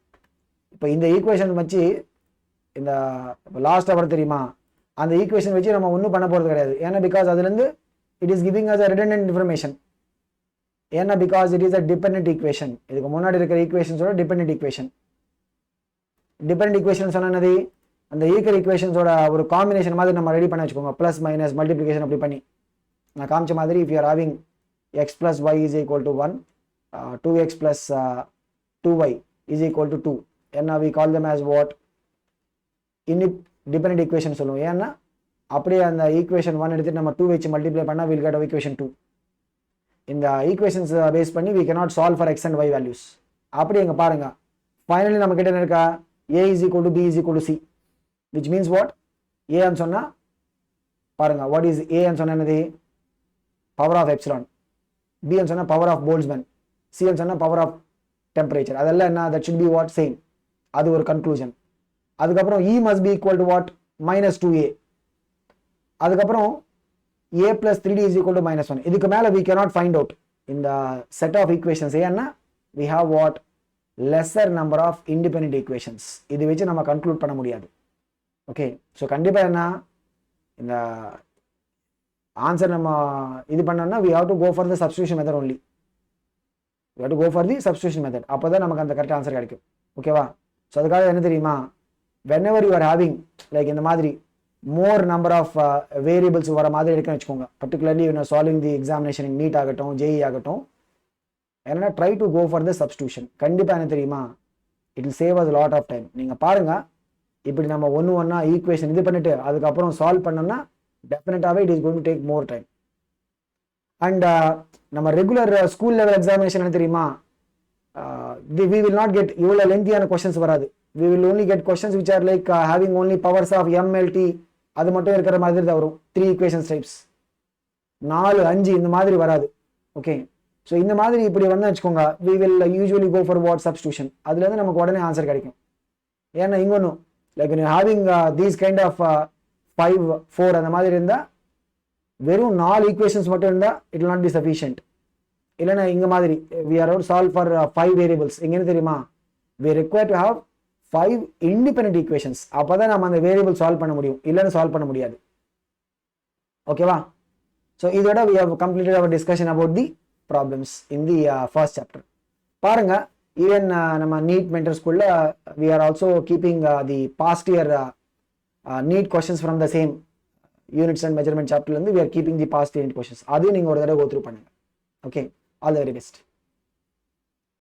இப்போ இந்த ஈக்குவேஷன் வச்சு இந்த லாஸ்ட் அவர் தெரியுமா, அந்த ஈக்குவேஷன் வச்சு நம்ம ஒன்றும் பண்ண போகிறது கிடையாது. ஏன்னா பிகாஸ் அதுலேருந்து it is giving us a redundant information. ஏன்னா because it is a dependent equation. இதுக்கு முன்னாடி இருக்கிற ஈக்குவேஷன்ஸோட டிபெண்டன்ட் ஈக்குவேஷன். டிபெண்டன்ட் ஈக்குவேஷன் சொன்னது அந்த ஈக்குவல் ஈக்குவேஷன்ஸோட ஒரு காம்பினேஷன் மாதிரி நம்ம ரெடி பண்ணி வச்சுக்கோங்க. ப்ளஸ் மைனஸ் மல்டிப்ளிகேஷன் அப்படி பண்ணி நான் காமிச்ச மாதிரி if you are having X plus Y is equal to 1, 2x plus 2y is equal to 2. ஏன்னா we call them as what? Dependent equation சொல்லுவோம். ஏன்னா அப்படியே அந்த ஈக்குவேஷன் 1 எடுத்துட்டு நம்ம 2 வச்சு மல்டிப்ளை பண்ணால் வில் கெட் ஈக்குவேஷன் 2. இந்த ஈக்குவேஷன்ஸ் பேஸ் பண்ணி we cannot solve for x and y values. அப்படி எங்க பாருங்க ஃபைனலி நம்ம கிட்ட என்ன இருக்கா? a is equal to b is equal to c, which means what? a ன்னு சொன்னா பாருங்க what is a ன்னு சொன்னா என்னது? Power of epsilon. b ன்னு சொன்னா பவர் ஆஃப் போல்ட்ஸ்மேன். c ன்னு சொன்னா பவர் ஆஃப் டெம்பரேச்சர். அதெல்லாம் என்ன? that should be what? same. அது ஒரு கன்க்ளூஷன். அதுக்கப்புறம் e must be equal to what? minus 2a. அதுக்கப்புறம் a plus 3d is equal to minus 1. இதுக்கு மேல we cannot find out in the set of equations. ஏன்னா we have what? lesser number of independent equations. இது வச்சு நம்ம conclude பண்ண முடியாது. Okay, so கண்டிப்பாக என்ன இந்த ஆன்சர் நம்ம இது பண்ணோம்னா we have to go for the substitution method only. we have to go for the substitution method. அப்போ தான் நமக்கு அந்த கரெக்ட் ஆன்சர் கிடைக்கும். ஓகேவா? ஸோ அதுக்காக என்ன தெரியுமா, whenever you are having like இந்த மாதிரி more number of variables வர மாதிரி எடுக்கணும்னு வச்சுக்கோங்க. particularly when you are solving the examination in NEET ஆகட்டும் JEE ஆகட்டும், என்னன்னா try to go for the substitution. கண்டிப்பாக என்ன தெரியுமா, it will save us a lot of time. நீங்கள் பாருங்க இப்படி நம்ம ஒன்றா ஈக்குவேஷன் இது பண்ணிட்டு அதுக்கப்புறம் சால்வ் பண்ணோம்னா டெஃபினட்டாகவே it is going to take more time. And நம்ம ரெகுலர் ஸ்கூல் லெவல் எக்ஸாமினேஷன் என்ன தெரியுமா, we will not get இவ்வளோ லென்த்தியான கொஸ்டின்ஸ் வராது. we will only get questions which are like having only powers of MLT, அது மட்டும் இருக்கிற மாதிரி தான் வரும். 3 equations types, 4 5 இந்த மாதிரி வராது. ஓகே, ஸோ இந்த மாதிரி இப்படி வந்து வச்சுக்கோங்க, we will usually go for what? substitution. அதுலேருந்து நமக்கு உடனே ஆன்சர் கிடைக்கும். ஏன்னா இங்கொன்னும் like having these kind of 5 4 அந்த மாதிரி இருந்தால் வெறும் 4 ஈக்குவேஷன்ஸ் மட்டும் இருந்தால் it will not be sufficient. இல்லைன்னா இங்கே மாதிரி we are out solve for 5 variables. எங்கேன்னு தெரியுமா, we require to have 5 independent equations. அப்போ தான் நம்ம அந்த வேரியபிள் சால்வ் பண்ண முடியும், இல்லைன்னு சால்வ் பண்ண முடியாது. ஓகேவா? ஸோ இதோட we have completed our discussion about the problems in the first chapter. பாருங்க, ஈவன் நம்ம நீட் மென்டர் ஸ்கூல்ல we are also keeping the past year NEET questions from the same units and measurement chapter இருந்து we are keeping the past year questions. அதையும் நீங்க ஒரு தடவை go through பண்ணுங்க. Okay, all the very best.